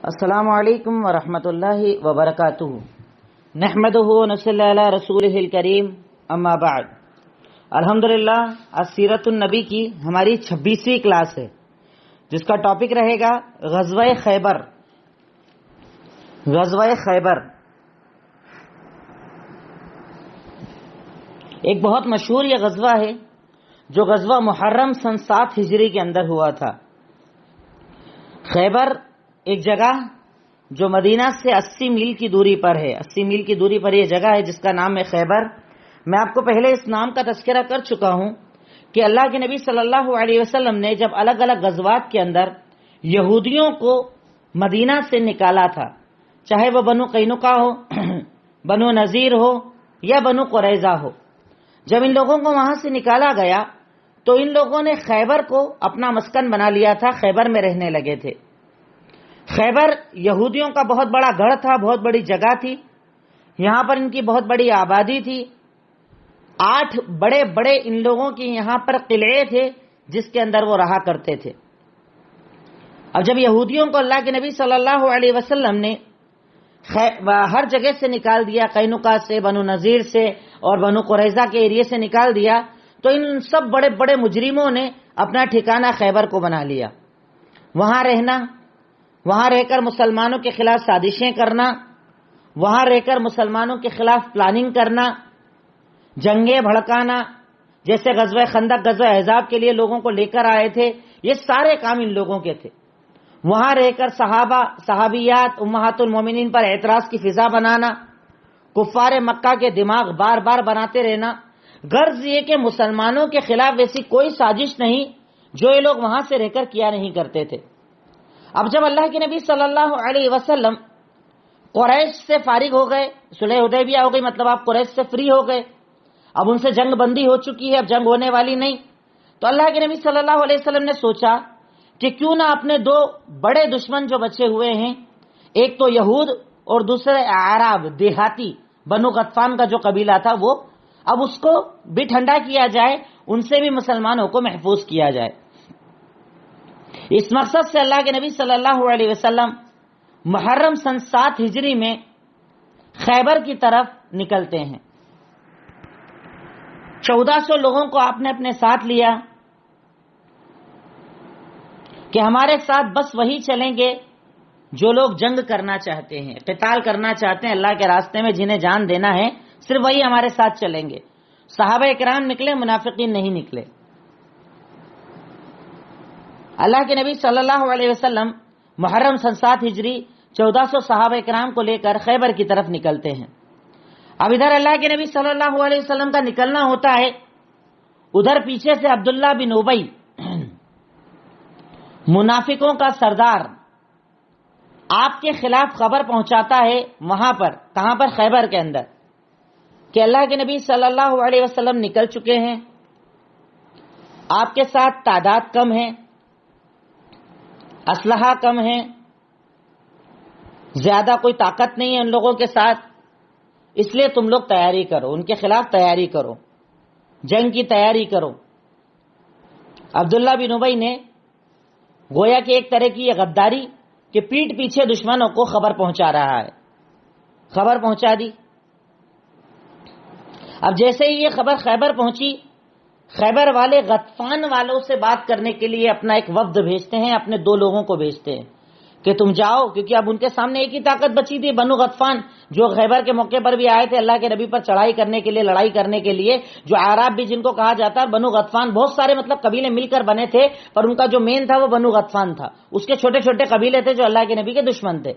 السلام علیکم ورحمۃ اللہ وبرکاتہ۔ نحمدہ ونصلی علی رسولہ الکریم، اما بعد۔ الحمدللہ آج سیرت النبی کی ہماری 26ویں کلاس ہے، جس کا ٹاپک رہے گا غزوہ خیبر۔ غزوہ خیبر ایک بہت مشہور یہ غزوہ ہے، جو غزوہ محرم سن 7 ہجری کے اندر ہوا تھا۔ خیبر ایک جگہ جو مدینہ سے 80 میل کی دوری پر ہے، 80 میل کی دوری پر یہ جگہ ہے جس کا نام ہے خیبر۔ میں آپ کو پہلے اس نام کا تذکرہ کر چکا ہوں کہ اللہ کے نبی صلی اللہ علیہ وسلم نے جب الگ الگ غزوات کے اندر یہودیوں کو مدینہ سے نکالا تھا، چاہے وہ بنو قینقاع ہو، بنو نذیر ہو یا بنو قریظہ ہو، جب ان لوگوں کو وہاں سے نکالا گیا تو ان لوگوں نے خیبر کو اپنا مسکن بنا لیا تھا، خیبر میں رہنے لگے تھے۔ خیبر یہودیوں کا بہت بڑا گڑھ تھا، بہت بڑی جگہ تھی، یہاں پر ان کی بہت بڑی آبادی تھی۔ 8 بڑے بڑے ان لوگوں کے یہاں پر قلعے تھے جس کے اندر وہ رہا کرتے تھے۔ اب جب یہودیوں کو اللہ کے نبی صلی اللہ علیہ وسلم نے ہر جگہ سے نکال دیا، قینقاع سے، بنو نذیر سے اور بنو قریظہ کے ایریے سے نکال دیا، تو ان سب بڑے بڑے مجرموں نے اپنا ٹھکانہ خیبر کو بنا لیا۔ وہاں رہنا، وہاں رہ کر مسلمانوں کے خلاف سازشیں کرنا، وہاں رہ کر مسلمانوں کے خلاف پلاننگ کرنا، جنگیں بھڑکانا، جیسے غزوہ خندق، غزوہ احزاب کے لیے لوگوں کو لے کر آئے تھے، یہ سارے کام ان لوگوں کے تھے۔ وہاں رہ کر صحابہ، صحابیات، امہات المومنین پر اعتراض کی فضا بنانا، کفار مکہ کے دماغ بار بار بناتے رہنا۔ غرض یہ کہ مسلمانوں کے خلاف ویسی کوئی سازش نہیں جو یہ لوگ وہاں سے رہ کر کیا نہیں کرتے تھے۔ اب جب اللہ کے نبی صلی اللہ علیہ وسلم قریش سے فارغ ہو گئے، صلح حدیبیہ ہو گئی، مطلب آپ قریش سے فری ہو گئے، اب ان سے جنگ بندی ہو چکی ہے، اب جنگ ہونے والی نہیں، تو اللہ کے نبی صلی اللہ علیہ وسلم نے سوچا کہ کیوں نہ اپنے 2 بڑے دشمن جو بچے ہوئے ہیں، ایک تو یہود اور دوسرے اعراب، دیہاتی، بنو غطفان کا جو قبیلہ تھا، وہ اب اس کو بھی ٹھنڈا کیا جائے، ان سے بھی مسلمانوں کو محفوظ کیا جائے۔ اس مقصد سے اللہ کے نبی صلی اللہ علیہ وسلم محرم سن 7 ہجری میں خیبر کی طرف نکلتے ہیں۔ 1400 لوگوں کو آپ نے اپنے ساتھ لیا کہ ہمارے ساتھ بس وہی چلیں گے جو لوگ جنگ کرنا چاہتے ہیں، قتال کرنا چاہتے ہیں اللہ کے راستے میں، جنہیں جان دینا ہے، صرف وہی ہمارے ساتھ چلیں گے۔ صحابہ کرام نکلے، منافقین نہیں نکلے۔ اللہ کے نبی صلی اللہ علیہ وسلم محرم سن 7 ہجری 1400 صحابہ کرام کو لے کر خیبر کی طرف نکلتے ہیں۔ اب ادھر اللہ کے نبی صلی اللہ علیہ وسلم کا نکلنا ہوتا ہے، ادھر پیچھے سے عبداللہ بن ابی، منافقوں کا سردار، آپ کے خلاف خبر پہنچاتا ہے وہاں پر، کہاں پر؟ خیبر کے اندر، کہ اللہ کے نبی صلی اللہ علیہ وسلم نکل چکے ہیں، آپ کے ساتھ تعداد کم ہے، اسلحہ کم ہے، زیادہ کوئی طاقت نہیں ہے ان لوگوں کے ساتھ، اس لیے تم لوگ تیاری کرو، ان کے خلاف تیاری کرو، جنگ کی تیاری کرو۔ عبداللہ بن ابی نے گویا کہ ایک طرح کی یہ غداری کہ پیٹھ پیچھے دشمنوں کو خبر پہنچا رہا ہے، خبر پہنچا دی۔ اب جیسے ہی یہ خبر خیبر پہنچی، خیبر والے غطفان والوں سے بات کرنے کے لیے اپنا ایک وفد بھیجتے ہیں، اپنے 2 لوگوں کو بھیجتے ہیں کہ تم جاؤ، کیونکہ اب ان کے سامنے ایک ہی طاقت بچی تھی، بنو غطفان، جو خیبر کے موقع پر بھی آئے تھے اللہ کے نبی پر چڑھائی کرنے کے لیے، لڑائی کرنے کے لیے، جو اعراب بھی جن کو کہا جاتا ہے، بنو غطفان، بہت سارے مطلب قبیلے مل کر بنے تھے، پر ان کا جو مین تھا وہ بنو غطفان تھا، اس کے چھوٹے چھوٹے قبیلے تھے جو اللہ کے نبی کے دشمن تھے۔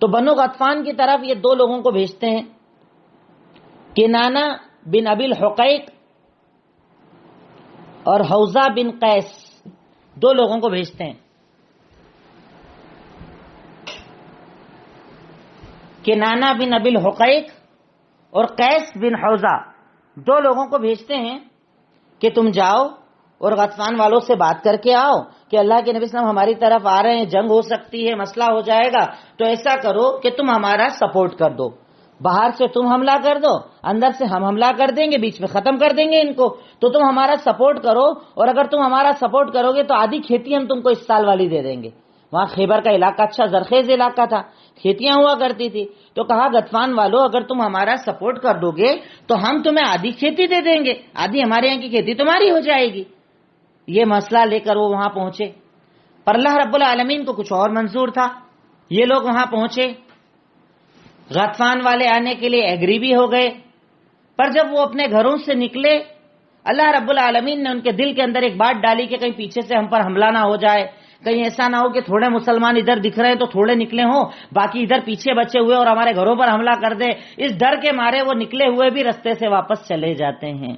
تو بنو غطفان کی طرف یہ 2 لوگوں کو بھیجتے ہیں، کنانہ بن ابی الحقیق اور حوزہ بن قیس، 2 لوگوں کو بھیجتے ہیں۔ کنانہ بن ابی الحقیق اور قیس بن حوزہ، 2 لوگوں کو بھیجتے ہیں کہ تم جاؤ اور غطفان والوں سے بات کر کے آؤ کہ اللہ کے نبی صلی اللہ علیہ وسلم ہماری طرف آ رہے ہیں، جنگ ہو سکتی ہے، مسئلہ ہو جائے گا، تو ایسا کرو کہ تم ہمارا سپورٹ کر دو، باہر سے تم حملہ کر دو، اندر سے ہم حملہ کر دیں گے، بیچ میں ختم کر دیں گے ان کو، تو تم ہمارا سپورٹ کرو، اور اگر تم ہمارا سپورٹ کرو گے تو آدھی کھیتی ہم تم کو اس سال والی دے دیں گے، وہاں خیبر کا علاقہ اچھا زرخیز علاقہ تھا، کھیتیاں ہوا کرتی تھی. تو کہا غطفان والو اگر تم ہمارا سپورٹ کر دو گے تو ہم تمہیں آدھی کھیتی دے دیں گے، آدھی ہمارے یہاں کی کھیتی تمہاری ہو جائے گی. یہ مسئلہ لے کر وہ وہاں پہنچے، پر اللہ رب العالمین کو کچھ اور منظور تھا. یہ لوگ وہاں پہنچے، غطفان والے آنے کے لیے ایگری بھی ہو گئے، پر جب وہ اپنے گھروں سے نکلے اللہ رب العالمین نے ان کے دل کے اندر ایک بات ڈالی کہ کہیں پیچھے سے ہم پر حملہ نہ ہو جائے، کہیں ایسا نہ ہو کہ تھوڑے مسلمان ادھر دکھ رہے ہیں تو تھوڑے نکلے ہوں، باقی ادھر پیچھے بچے ہوئے اور ہمارے گھروں پر حملہ کر دے. اس ڈر کے مارے وہ نکلے ہوئے بھی رستے سے واپس چلے جاتے ہیں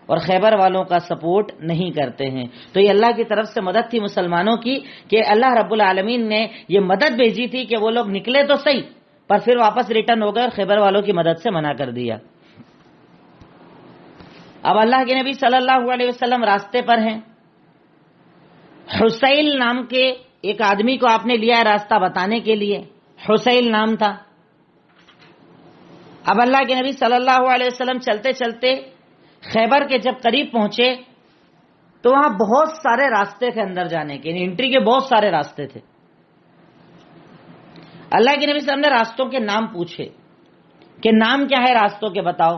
اور خیبر والوں کا سپورٹ نہیں کرتے ہیں. تو یہ اللہ کی طرف سے مدد تھی مسلمانوں کی کہ اللہ رب العالمین نے یہ مدد بھیجی تھی کہ وہ لوگ نکلے تو صحیح پر پھر واپس ریٹرن ہو گئے اور خیبر والوں کی مدد سے منع کر دیا. اب اللہ کے نبی صلی اللہ علیہ وسلم راستے پر ہیں. حسیل نام کے ایک آدمی کو آپ نے لیا ہے راستہ بتانے کے لیے، حسیل نام تھا. اب اللہ کے نبی صلی اللہ علیہ وسلم چلتے چلتے خیبر کے جب قریب پہنچے تو وہاں بہت سارے راستے تھے اندر جانے کے، انٹری کے بہت سارے راستے تھے. اللہ کے نبی صلی اللہ علیہ وسلم نے راستوں کے نام پوچھے کہ نام کیا ہے راستوں کے بتاؤ.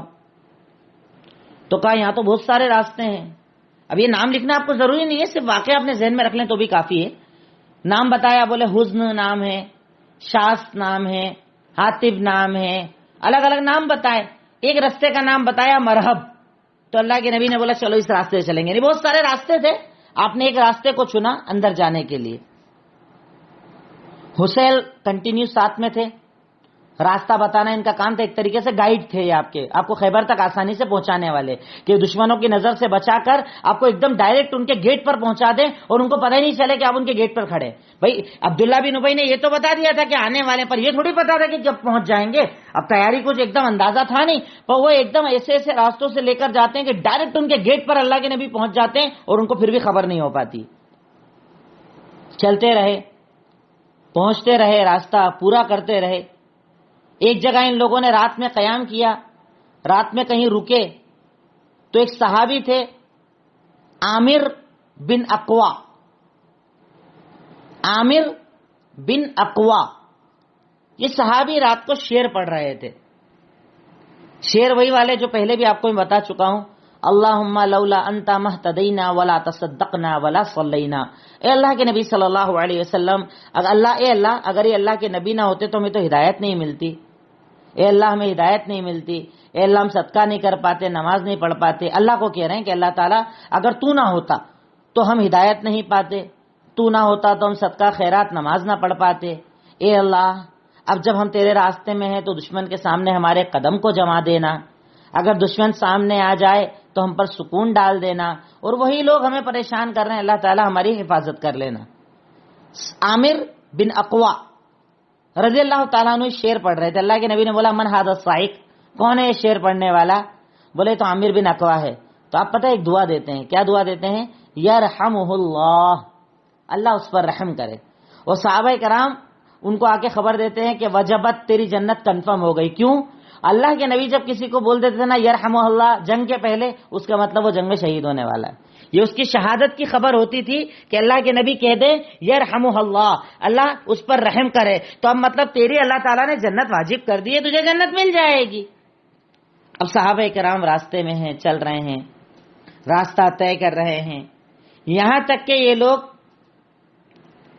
تو کہا یہاں تو بہت سارے راستے ہیں. اب یہ نام لکھنا آپ کو ضروری نہیں ہے، صرف واقعہ اپنے ذہن میں رکھ لیں تو بھی کافی ہے. نام بتایا، بولے حزن نام ہے، شاست نام ہے، حاطب نام ہے، الگ الگ نام بتائے. ایک راستے کا نام بتایا مرحب، تو اللہ کے نبی نے بولا چلو اس راستے سے چلیں گے. بہت سارے راستے تھے، آپ نے ایک راستے کو چنا اندر جانے کے لیے. حسیل کنٹینیو ساتھ میں تھے، راستہ بتانا ان کا کام تھا، ایک طریقے سے گائیڈ تھے یہ آپ کو خیبر تک آسانی سے پہنچانے والے کہ دشمنوں کی نظر سے بچا کر آپ کو ایک دم ڈائریکٹ ان کے گیٹ پر پہنچا دیں اور ان کو پتہ ہی نہیں چلے کہ آپ ان کے گیٹ پر کھڑے. بھائی عبداللہ بن ابی نے یہ تو بتا دیا تھا کہ آنے والے، پر یہ تھوڑی پتا تھا کہ جب پہنچ جائیں گے. اب تیاری کچھ ایک دم اندازہ تھا نہیں، پر وہ ایک دم ایسے ایسے راستوں سے لے کر جاتے ہیں کہ ڈائریکٹ ان کے گیٹ پر اللہ کے نبی پہنچ جاتے ہیں اور ان کو پھر بھی خبر نہیں ہو پاتی. چلتے رہے، پہنچتے رہے، راستہ پورا کرتے رہے. ایک جگہ ان لوگوں نے رات میں قیام کیا، رات میں کہیں رکے تو ایک صحابی تھے عامر بن اقوا. عامر بن اقوا یہ صحابی رات کو شعر پڑھ رہے تھے. شعر وہی والے جو پہلے بھی آپ کو میں بتا چکا ہوں، اللہم لولا انت مہتدینا ولا تصدقنا ولا صلینا. اے اللہ کے نبی صلی اللہ علیہ وسلم، اگر یہ اللہ کے نبی نہ ہوتے تو ہمیں تو ہدایت نہیں ملتی. اے اللہ ہمیں ہدایت نہیں ملتی. اے اللہ ہم صدقہ نہیں کر پاتے، نماز نہیں پڑھ پاتے. اللہ کو کہہ رہے ہیں کہ اللہ تعالیٰ اگر تو نہ ہوتا تو ہم ہدایت نہیں پاتے، تو نہ ہوتا تو ہم صدقہ خیرات نماز نہ پڑھ پاتے. اے اللہ اب جب ہم تیرے راستے میں ہیں تو دشمن کے سامنے ہمارے قدم کو جما دینا، اگر دشمن سامنے آ جائے تو ہم پر سکون ڈال دینا، اور وہی لوگ ہمیں پریشان کر رہے ہیں، اللہ تعالیٰ ہماری حفاظت کر لینا. عامر بن اقوا رضی اللہ تعالیٰ عنہ شعر پڑھ رہے تھے. اللہ کے نبی نے بولا من ھذا الصائق، کون ہے یہ شعر پڑھنے والا؟ بولے تو عامر بن اقوا ہے. تو آپ پتہ ایک دعا دیتے ہیں، کیا دعا دیتے ہیں؟ یرحمہ اللہ، اللہ اس پر رحم کرے. اور صحابہ کرام ان کو آ کے خبر دیتے ہیں کہ وجبت، تیری جنت کنفرم ہو گئی. کیوں؟ اللہ کے نبی جب کسی کو بول دیتے تھے نا یرحمہ اللہ جنگ کے پہلے، اس کا مطلب وہ جنگ میں شہید ہونے والا ہے. یہ اس کی شہادت کی خبر ہوتی تھی کہ اللہ کے نبی کہہ دے یرحمہ اللہ، اللہ اس پر رحم کرے، تو اب مطلب تیری اللہ تعالیٰ نے جنت واجب کر دی ہے، تجھے جنت مل جائے گی. اب صحابہ کرام راستے میں ہیں، چل رہے ہیں، راستہ طے کر رہے ہیں، یہاں تک کہ یہ لوگ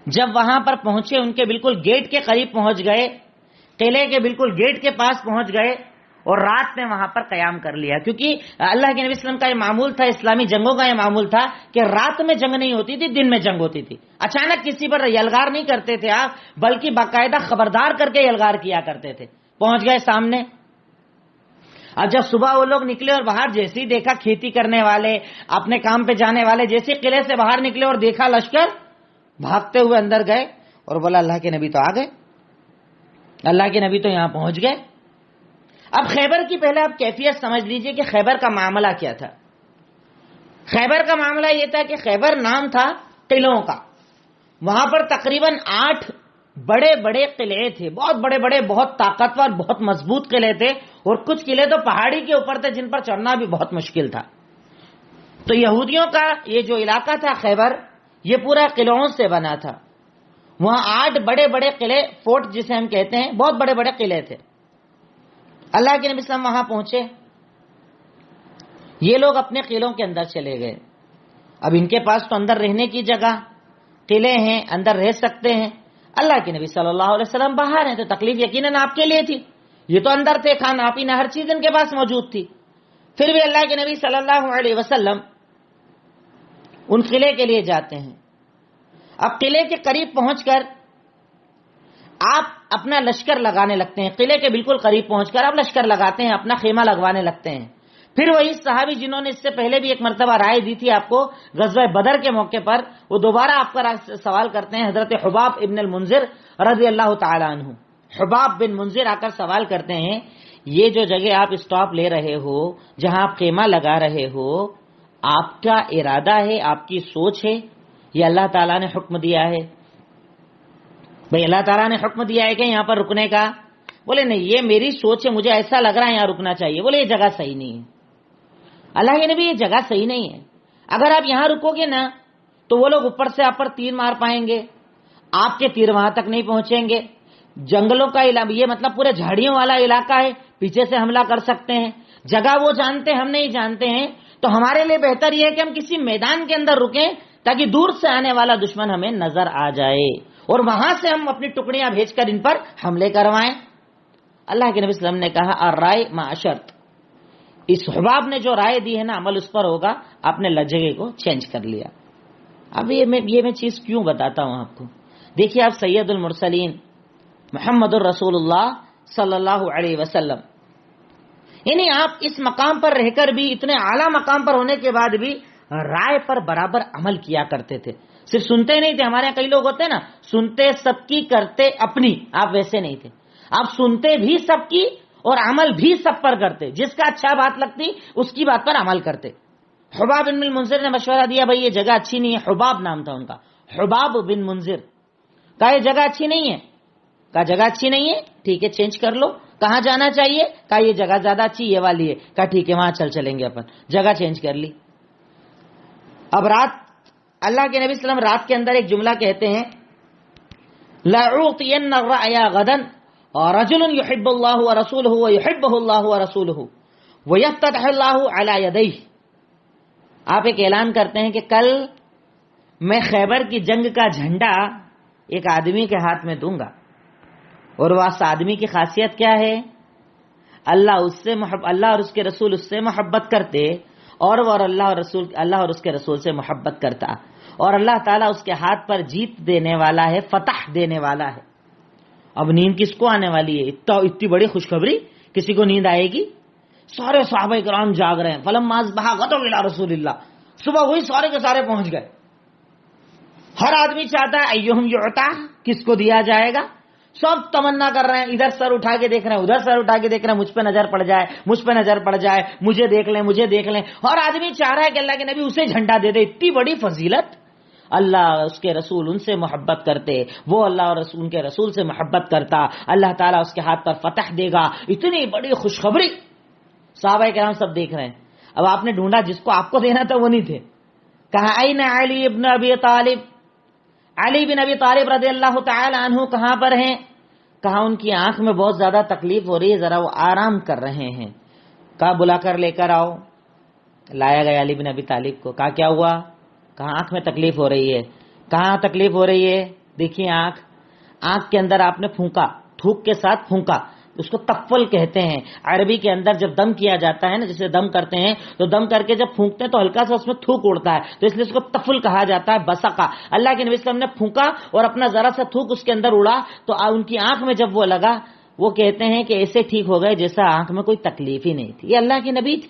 جب وہاں پر پہنچے، ان کے بالکل گیٹ کے قریب پہنچ گئے، قلعے کے بالکل گیٹ کے پاس پہنچ گئے اور رات میں وہاں پر قیام کر لیا. کیونکہ اللہ کے نبی صلی اللہ علیہ وسلم کا یہ معمول تھا، اسلامی جنگوں کا یہ معمول تھا کہ رات میں جنگ نہیں ہوتی تھی، دن میں جنگ ہوتی تھی. اچانک کسی پر یلغار نہیں کرتے تھے آپ، بلکہ باقاعدہ خبردار کر کے یلغار کیا کرتے تھے. پہنچ گئے سامنے. اب جب صبح وہ لوگ نکلے اور باہر جیسے ہی دیکھا کھیتی کرنے والے، اپنے کام پہ جانے والے، جیسے قلعے سے باہر نکلے اور دیکھا لشکر، بھاگتے ہوئے اندر گئے اور بولا اللہ کے نبی تو آ گئے، اللہ کے نبی تو یہاں پہنچ گئے. اب خیبر کی پہلے آپ کیفیت سمجھ لیجئے کہ خیبر کا معاملہ کیا تھا. خیبر کا معاملہ یہ تھا کہ خیبر نام تھا قلعوں کا. وہاں پر تقریباً 8 بڑے بڑے قلعے تھے، بہت بڑے بڑے، بہت طاقتور، بہت مضبوط قلعے تھے، اور کچھ قلعے تو پہاڑی کے اوپر تھے جن پر چڑھنا بھی بہت مشکل تھا. تو یہودیوں کا یہ جو علاقہ تھا خیبر، یہ پورا قلعوں سے بنا تھا، وہاں 8 بڑے بڑے قلعے، فورٹ جسے ہم کہتے ہیں، بہت بڑے بڑے قلعے تھے. اللہ کے نبی صلی اللہ علیہ وسلم وہاں پہنچے. یہ لوگ اپنے قلعوں کے اندر چلے گئے. اب ان کے پاس تو اندر رہنے کی جگہ، قلعے ہیں، اندر رہ سکتے ہیں. اللہ کے نبی صلی اللہ علیہ وسلم باہر ہیں، تو تکلیف یقیناً آپ کے لیے تھی. یہ تو اندر تھے، کھانا پینا ہر چیز ان کے پاس موجود تھی. پھر بھی اللہ کے نبی صلی اللہ علیہ وسلم ان قلعے کے لیے جاتے ہیں. اب قلعے کے قریب پہنچ کر آپ اپنا لشکر لگانے لگتے ہیں. قلعے کے بالکل قریب پہنچ کر آپ لشکر لگاتے ہیں، اپنا خیمہ لگوانے لگتے ہیں. پھر وہی صحابی جنہوں نے اس سے پہلے بھی ایک مرتبہ رائے دی تھی آپ کو غزوہ بدر کے موقع پر، وہ دوبارہ آپ کا سوال کرتے ہیں. حضرت حباب ابن المنذر رضی اللہ تعالی عنہ، حباب بن منذر آ کر سوال کرتے ہیں، یہ جو جگہ آپ اسٹاپ لے رہے ہو، جہاں آپ خیمہ لگا رہے ہو، آپ کا ارادہ ہے، آپ کی سوچ ہے، یہ اللہ تعالیٰ نے حکم دیا ہے؟ بھئی اللہ تعالیٰ نے حکم دیا ہے کہ یہاں پر رکنے کا؟ بولے نہیں، یہ میری سوچ ہے، مجھے ایسا لگ رہا ہے یہاں رکنا چاہیے. بولے یہ جگہ صحیح نہیں ہے. اللہ کے نبی یہ جگہ صحیح نہیں ہے. اگر آپ یہاں رکو گے نا تو وہ لوگ اوپر سے آپ پر تیر مار پائیں گے، آپ کے تیر وہاں تک نہیں پہنچیں گے. جنگلوں کا علاقہ، یہ مطلب پورے جھاڑیوں والا علاقہ ہے، پیچھے سے حملہ کر سکتے ہیں. جگہ وہ جانتے ہم نہیں جانتے ہیں، تو ہمارے لیے بہتر یہ ہے کہ ہم کسی میدان کے اندر رکیں تاکہ دور سے آنے والا دشمن ہمیں نظر آ جائے اور وہاں سے ہم اپنی ٹکڑیاں بھیج کر ان پر حملے کروائیں. اللہ کے نبی صلی اللہ علیہ وسلم نے کہا الرائے مع شرط، اس حباب نے جو رائے دی ہے نا عمل اس پر ہوگا. آپ نے جگہ کو چینج کر لیا. اب یہ میں چیز کیوں بتاتا ہوں آپ کو؟ دیکھیے آپ سید المرسلین محمد الرسول اللہ صلی اللہ علیہ وسلم، یعنی آپ اس مقام پر رہ کر بھی، اتنے اعلیٰ مقام پر ہونے کے بعد بھی رائے پر برابر عمل کیا کرتے تھے. صرف سنتے نہیں تھے. ہمارے یہاں کئی لوگ ہوتے ہیں نا، سنتے سب کی کرتے اپنی. آپ ویسے نہیں تھے. آپ سنتے بھی سب کی اور عمل بھی سب پر کرتے. جس کا اچھا بات لگتی اس کی بات پر عمل کرتے. حباب بن المنذر نے مشورہ دیا بھائی یہ جگہ اچھی نہیں ہے. حباب نام تھا ان کا، حباب بن منذر. کہا یہ جگہ اچھی نہیں ہے. کہا جگہ اچھی نہیں ہے، ٹھیک ہے چینج کر لو. کہاں جانا چاہیے؟ کہا یہ جگہ زیادہ اچھی یہ والی ہے. کہا ٹھیک ہے وہاں چلیں گے اپن. جگہ چینج کر لی. اب رات، اللہ کے نبی صلی اللہ علیہ وسلم رات کے اندر ایک جملہ کہتے ہیں، لَأُعْطِيَنَّ الرَّأْيَ غَدًا رَجُلٌ يُحِبُّ اللَّهُ وَرَسُولُهُ وَيُحِبُّهُ اللَّهُ وَرَسُولُهُ وَيَفْتَتِحُ اللَّهُ عَلَى يَدَيْهِ. آپ ایک اعلان کرتے ہیں کہ کل میں خیبر کی جنگ کا جھنڈا ایک آدمی کے ہاتھ میں دوں گا. اور وہ آدمی کی خاصیت کیا ہے؟ اللہ اور اس کے رسول اس سے محبت کرتے، اور وہ اللہ اور اس کے رسول سے محبت کرتا، اور اللہ تعالیٰ اس کے ہاتھ پر جیت دینے والا ہے، فتح دینے والا ہے. اب نیند کس کو آنے والی ہے؟ اتنی بڑی خوشخبری کسی کو نیند آئے گی؟ سارے صحابہ کرام جاگ رہے ہیں. فلما اصبح غدوا الی رسول اللہ، صبح ہوئی سارے کے سارے پہنچ گئے. ہر آدمی چاہتا ہے ایہم یعطا، کس کو دیا جائے گا. سب تمنا کر رہے ہیں، ادھر سر اٹھا کے دیکھ رہے ہیں، ادھر سر اٹھا کے دیکھ رہے ہیں، مجھ پہ نظر پڑ جائے، مجھ پہ نظر پڑ جائے، مجھے دیکھ لیں، مجھے دیکھ لیں. اور آدمی چاہ رہا ہے کہ اللہ کے نبی اسے جھنڈا دے دے. اتنی بڑی فضیلت. اللہ اس کے رسول ان سے محبت کرتے، وہ اللہ اور ان کے رسول سے محبت کرتا، اللہ تعالیٰ اس کے ہاتھ پر فتح دے گا. اتنی بڑی خوشخبری. صحابہ کرام سب دیکھ رہے ہیں. اب آپ نے ڈھونڈا، جس کو آپ کو دینا تھا وہ نہیں تھے. کہا این علی ابن ابی طالب، علی بن ابی طالب رضی اللہ تعالی عنہ کہاں پر ہیں؟ کہا ان کی آنکھ میں بہت زیادہ تکلیف ہو رہی ہے، ذرا وہ آرام کر رہے ہیں. کہا بلا کر لے کر آؤ. لایا گیا علی بن ابی طالب کو. کہا کیا ہوا؟ کہا آنکھ میں تکلیف ہو رہی ہے. کہاں تکلیف ہو رہی ہے؟ دیکھیے آنکھ کے اندر آپ نے پھونکا، تھوک کے ساتھ پھونکا. اس کو تقفل کہتے ہیں. عربی کے اندر جب دم کیا جاتا ہے نا، جسے دم کرتے ہیں تو دم کر کے جب پھونکتے ہیں تو ہلکا سا اس میں تھوک اڑتا ہے، تو اس لیے اس کو تقفل کہا جاتا ہے. بسقا، اللہ کے نبی صلی اللہ علیہ وسلم نے پھونکا اور اپنا ذرا سا تھوک اس کے اندر اڑا تو ان کی آنکھ میں جب وہ لگا، وہ کہتے ہیں کہ ایسے ٹھیک ہو گئے جیسا آنکھ میں کوئی تکلیف ہی نہیں تھی. یہ اللہ کے نبی تھے،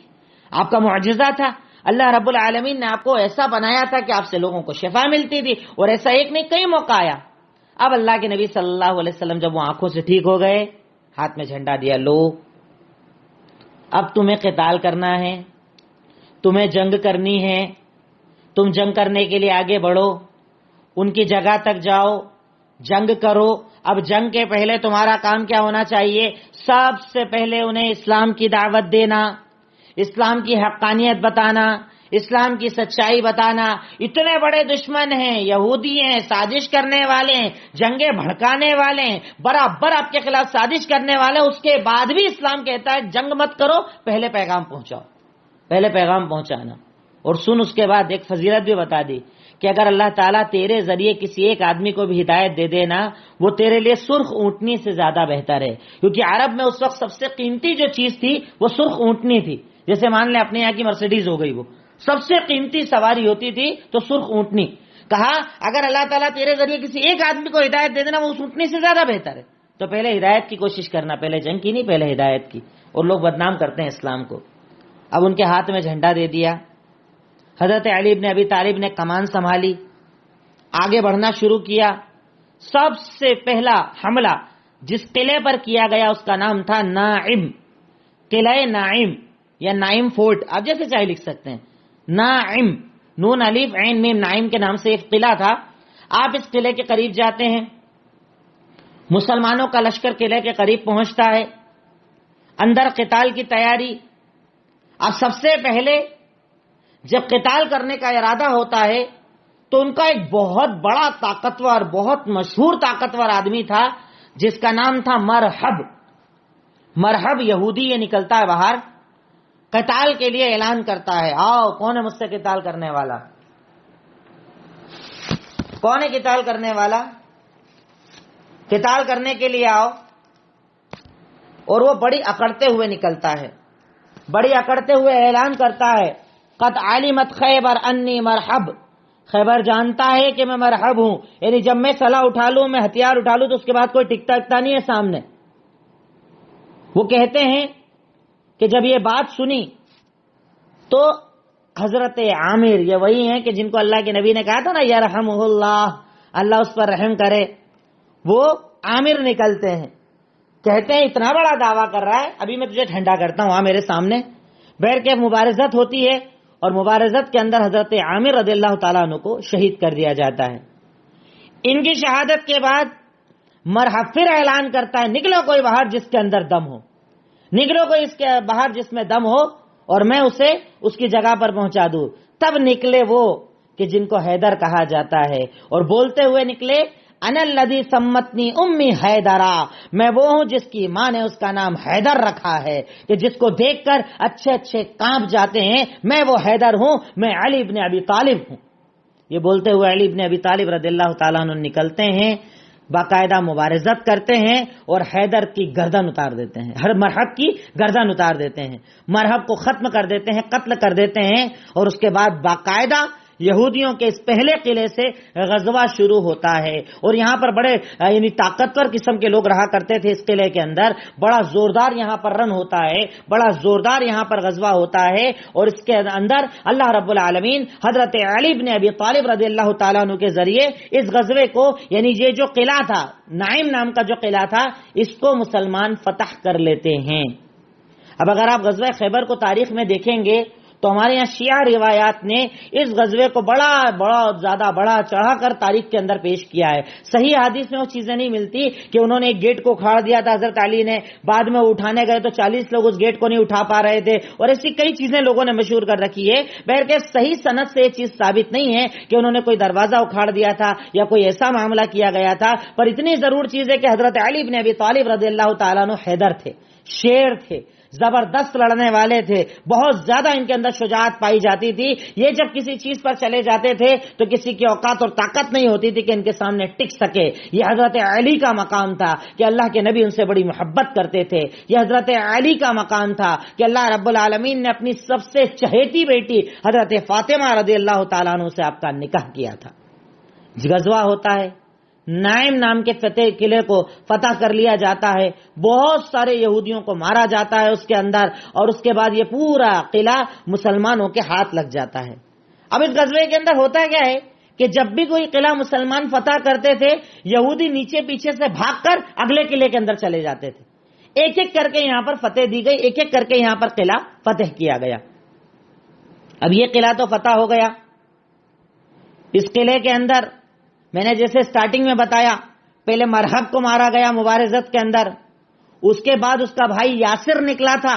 آپ کا معجزہ تھا. اللہ رب العالمین نے آپ کو ایسا بنایا تھا کہ آپ سے لوگوں کو شفا ملتی تھی، اور ایسا ایک نہیں کئی موقع آیا. اب اللہ کے نبی صلی اللہ علیہ وسلم جب وہ آنکھوں سے ٹھیک ہو گئے، ہاتھ میں جھنڈا دیا، لو اب تمہیں قتال کرنا ہے، تمہیں جنگ کرنی ہے، تم جنگ کرنے کے لیے آگے بڑھو، ان کی جگہ تک جاؤ، جنگ کرو. اب جنگ کے پہلے تمہارا کام کیا ہونا چاہیے؟ سب سے پہلے انہیں اسلام کی دعوت دینا، اسلام کی حقانیت بتانا، اسلام کی سچائی بتانا. اتنے بڑے دشمن ہیں، یہودی ہیں، سازش کرنے والے ہیں، جنگیں بھڑکانے والے ہیں، برابر آپ کے خلاف سازش کرنے والے، اس کے بعد بھی اسلام کہتا ہے جنگ مت کرو، پہلے پیغام پہنچاؤ، پہلے پیغام پہنچانا. اور سن اس کے بعد ایک فضیلت بھی بتا دی کہ اگر اللہ تعالیٰ تیرے ذریعے کسی ایک آدمی کو بھی ہدایت دے دینا، وہ تیرے لیے سرخ اونٹنی سے زیادہ بہتر ہے. کیونکہ عرب میں اس وقت سب سے قیمتی جو چیز تھی وہ سرخ اونٹنی تھی. جیسے مان لیں اپنے یہاں کی مرسیڈیز ہو گئی، وہ سب سے قیمتی سواری ہوتی تھی تو سرخ اونٹنی. کہا اگر اللہ تعالیٰ تیرے ذریعے کسی ایک آدمی کو ہدایت دے دینا، وہ اس اونٹنی سے زیادہ بہتر ہے. تو پہلے ہدایت کی کوشش کرنا، پہلے جنگ کی نہیں، پہلے ہدایت کی. اور لوگ بدنام کرتے ہیں اسلام کو. اب ان کے ہاتھ میں جھنڈا دے دیا. حضرت علی بن ابی طالب نے کمان سنبھالی، آگے بڑھنا شروع کیا. سب سے پہلا حملہ جس قلعے پر کیا گیا اس کا نام تھا نائم، قلعہ نائم یا نائم فورٹ، آپ جیسے چاہے لکھ سکتے ہیں. نائم، نون الف عین میم، نائم کے نام سے ایک قلعہ تھا. آپ اس قلعے کے قریب جاتے ہیں، مسلمانوں کا لشکر قلعے کے قریب پہنچتا ہے، اندر قتال کی تیاری. اب سب سے پہلے جب قتال کرنے کا ارادہ ہوتا ہے تو ان کا ایک بہت بڑا طاقتور، بہت مشہور طاقتور آدمی تھا جس کا نام تھا مرحب. مرحب یہودی یہ نکلتا ہے باہر، قتال کے لیے اعلان کرتا ہے، آؤ کون ہے مجھ سے قتال کرنے والا؟ کون ہے قتال کرنے والا؟ قتال کرنے کے لیے آؤ. اور وہ بڑی اکڑتے ہوئے نکلتا ہے، بڑی اکڑتے ہوئے اعلان کرتا ہے، قد علمت خیبر انی مرحب. خیبر جانتا ہے کہ میں مرحب ہوں، یعنی جب میں سلاح اٹھا لوں، میں ہتھیار اٹھا لوں تو اس کے بعد کوئی ٹکتا اکتا نہیں ہے سامنے. وہ کہتے ہیں کہ جب یہ بات سنی تو حضرت عامر، یہ وہی ہیں کہ جن کو اللہ کے نبی نے کہا تھا نا یرحمہ اللہ، اللہ اس پر رحم کرے، وہ عامر نکلتے ہیں. کہتے ہیں اتنا بڑا دعویٰ کر رہا ہے، ابھی میں تجھے ٹھنڈا کرتا ہوں، میرے سامنے بیٹھ کے. مبارزت ہوتی ہے اور مبارزت کے اندر حضرت عامر رضی اللہ تعالیٰ عنہ کو شہید کر دیا جاتا ہے. ان کی شہادت کے بعد مرحب پھر اعلان کرتا ہے، نکلو کوئی باہر جس کے اندر دم ہو، نکلو کوئی اس کے باہر جس میں دم ہو اور میں اسے اس کی جگہ پر پہنچا دوں. تب نکلے وہ کہ جن کو حیدر کہا جاتا ہے، اور بولتے ہوئے نکلے، انا الذی سمتنی امی حیدرا، میں وہ ہوں جس کی ماں نے اس کا نام حیدر رکھا ہے، کہ جس کو دیکھ کر اچھے اچھے کانپ جاتے ہیں، میں وہ حیدر ہوں، میں علی ابن ابی طالب ہوں. یہ بولتے ہوئے علی ابن ابی طالب رضی اللہ تعالیٰ عنہ نکلتے ہیں، باقاعدہ مبارزت کرتے ہیں اور حیدر کی گردن اتار دیتے ہیں، ہر مرحب کی گردن اتار دیتے ہیں، مرحب کو ختم کر دیتے ہیں، قتل کر دیتے ہیں. اور اس کے بعد باقاعدہ یہودیوں کے اس پہلے قلعے سے غزوہ شروع ہوتا ہے. اور یہاں پر بڑے یعنی طاقتور قسم کے لوگ رہا کرتے تھے اس قلعے کے اندر. بڑا زوردار یہاں پر رن ہوتا ہے، بڑا زوردار یہاں پر غزوہ ہوتا ہے. اور اس کے اندر اللہ رب العالمین حضرت علی بن ابی طالب رضی اللہ تعالیٰ عنہ کے ذریعے اس غزوے کو، یعنی یہ جو قلعہ تھا، نائم نام کا جو قلعہ تھا، اس کو مسلمان فتح کر لیتے ہیں. اب اگر آپ غزوہ خیبر کو تاریخ میں دیکھیں گے تو ہمارے یہاں شیعہ روایات نے اس غزوے کو بہت زیادہ بڑا چڑھا کر تاریخ کے اندر پیش کیا ہے. صحیح حدیث میں وہ چیزیں نہیں ملتی کہ انہوں نے ایک گیٹ کو کھاڑ دیا تھا حضرت علی نے، بعد میں وہ اٹھانے گئے تو 40 لوگ اس گیٹ کو نہیں اٹھا پا رہے تھے، اور ایسی کئی چیزیں لوگوں نے مشہور کر رکھی ہے. بہرکیف صحیح سند سے یہ چیز ثابت نہیں ہے کہ انہوں نے کوئی دروازہ اکھاڑ دیا تھا یا کوئی ایسا معاملہ کیا گیا تھا. پر اتنی ضرور چیز ہے کہ حضرت علی بن ابی طالب رضی اللہ تعالیٰ عنہ حیدر تھے، شیر تھے، زبردست لڑنے والے تھے، بہت زیادہ ان کے اندر شجاعت پائی جاتی تھی. یہ جب کسی چیز پر چلے جاتے تھے تو کسی کی اوقات اور طاقت نہیں ہوتی تھی کہ ان کے سامنے ٹک سکے. یہ حضرت علی کا مقام تھا کہ اللہ کے نبی ان سے بڑی محبت کرتے تھے. یہ حضرت علی کا مقام تھا کہ اللہ رب العالمین نے اپنی سب سے چہیتی بیٹی حضرت فاطمہ رضی اللہ تعالیٰ عنہ سے آپ کا نکاح کیا تھا. غزوہ ہوتا ہے، نائم نام کے قلعے کو فتح کر لیا جاتا ہے، بہت سارے یہودیوں کو مارا جاتا ہے اس کے اندر، اور اس کے بعد یہ پورا قلعہ مسلمانوں کے ہاتھ لگ جاتا ہے. اب اس غزوے کے اندر ہوتا کیا ہے کہ جب بھی کوئی قلعہ مسلمان فتح کرتے تھے، یہودی نیچے پیچھے سے بھاگ کر اگلے قلعے کے اندر چلے جاتے تھے. ایک ایک کر کے یہاں پر فتح دی گئی، ایک ایک کر کے یہاں پر قلعہ فتح کیا گیا. اب یہ قلعہ تو فتح ہو گیا. اس قلعے کے اندر میں نے جیسے سٹارٹنگ میں بتایا، پہلے مرحب کو مارا گیا مبارزت کے اندر، اس کے بعد اس کا بھائی یاسر نکلا تھا،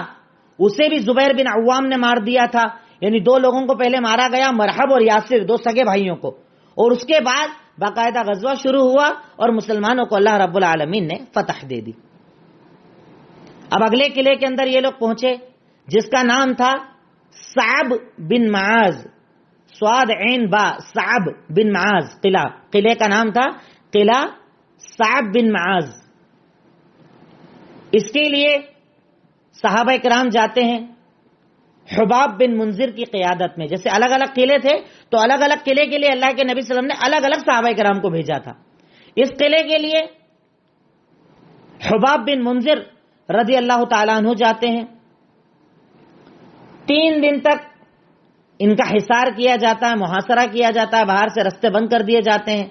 اسے بھی زبیر بن عوام نے مار دیا تھا. یعنی دو لوگوں کو پہلے مارا گیا، مرحب اور یاسر، دو سگے بھائیوں کو، اور اس کے بعد باقاعدہ غزوہ شروع ہوا اور مسلمانوں کو اللہ رب العالمین نے فتح دے دی۔ اب اگلے قلعے کے اندر یہ لوگ پہنچے جس کا نام تھا صعب بن معاذ، سواد عین با، صعب بن معاذ قلعہ، قلعے کا نام تھا قلعہ صعب بن معاذ۔ اس کے لیے صحابہ کرام جاتے ہیں حباب بن منذر کی قیادت میں، جیسے الگ الگ قلعے تھے تو الگ الگ قلعے کے لیے اللہ کے نبی صلی اللہ علیہ وسلم نے الگ الگ صحابہ کرام کو بھیجا تھا۔ اس قلعے کے لیے حباب بن منذر رضی اللہ تعالیٰ عنہ جاتے ہیں، 3 دن تک ان کا حصار کیا جاتا ہے، محاصرہ کیا جاتا ہے، باہر سے رستے بند کر دیے جاتے ہیں۔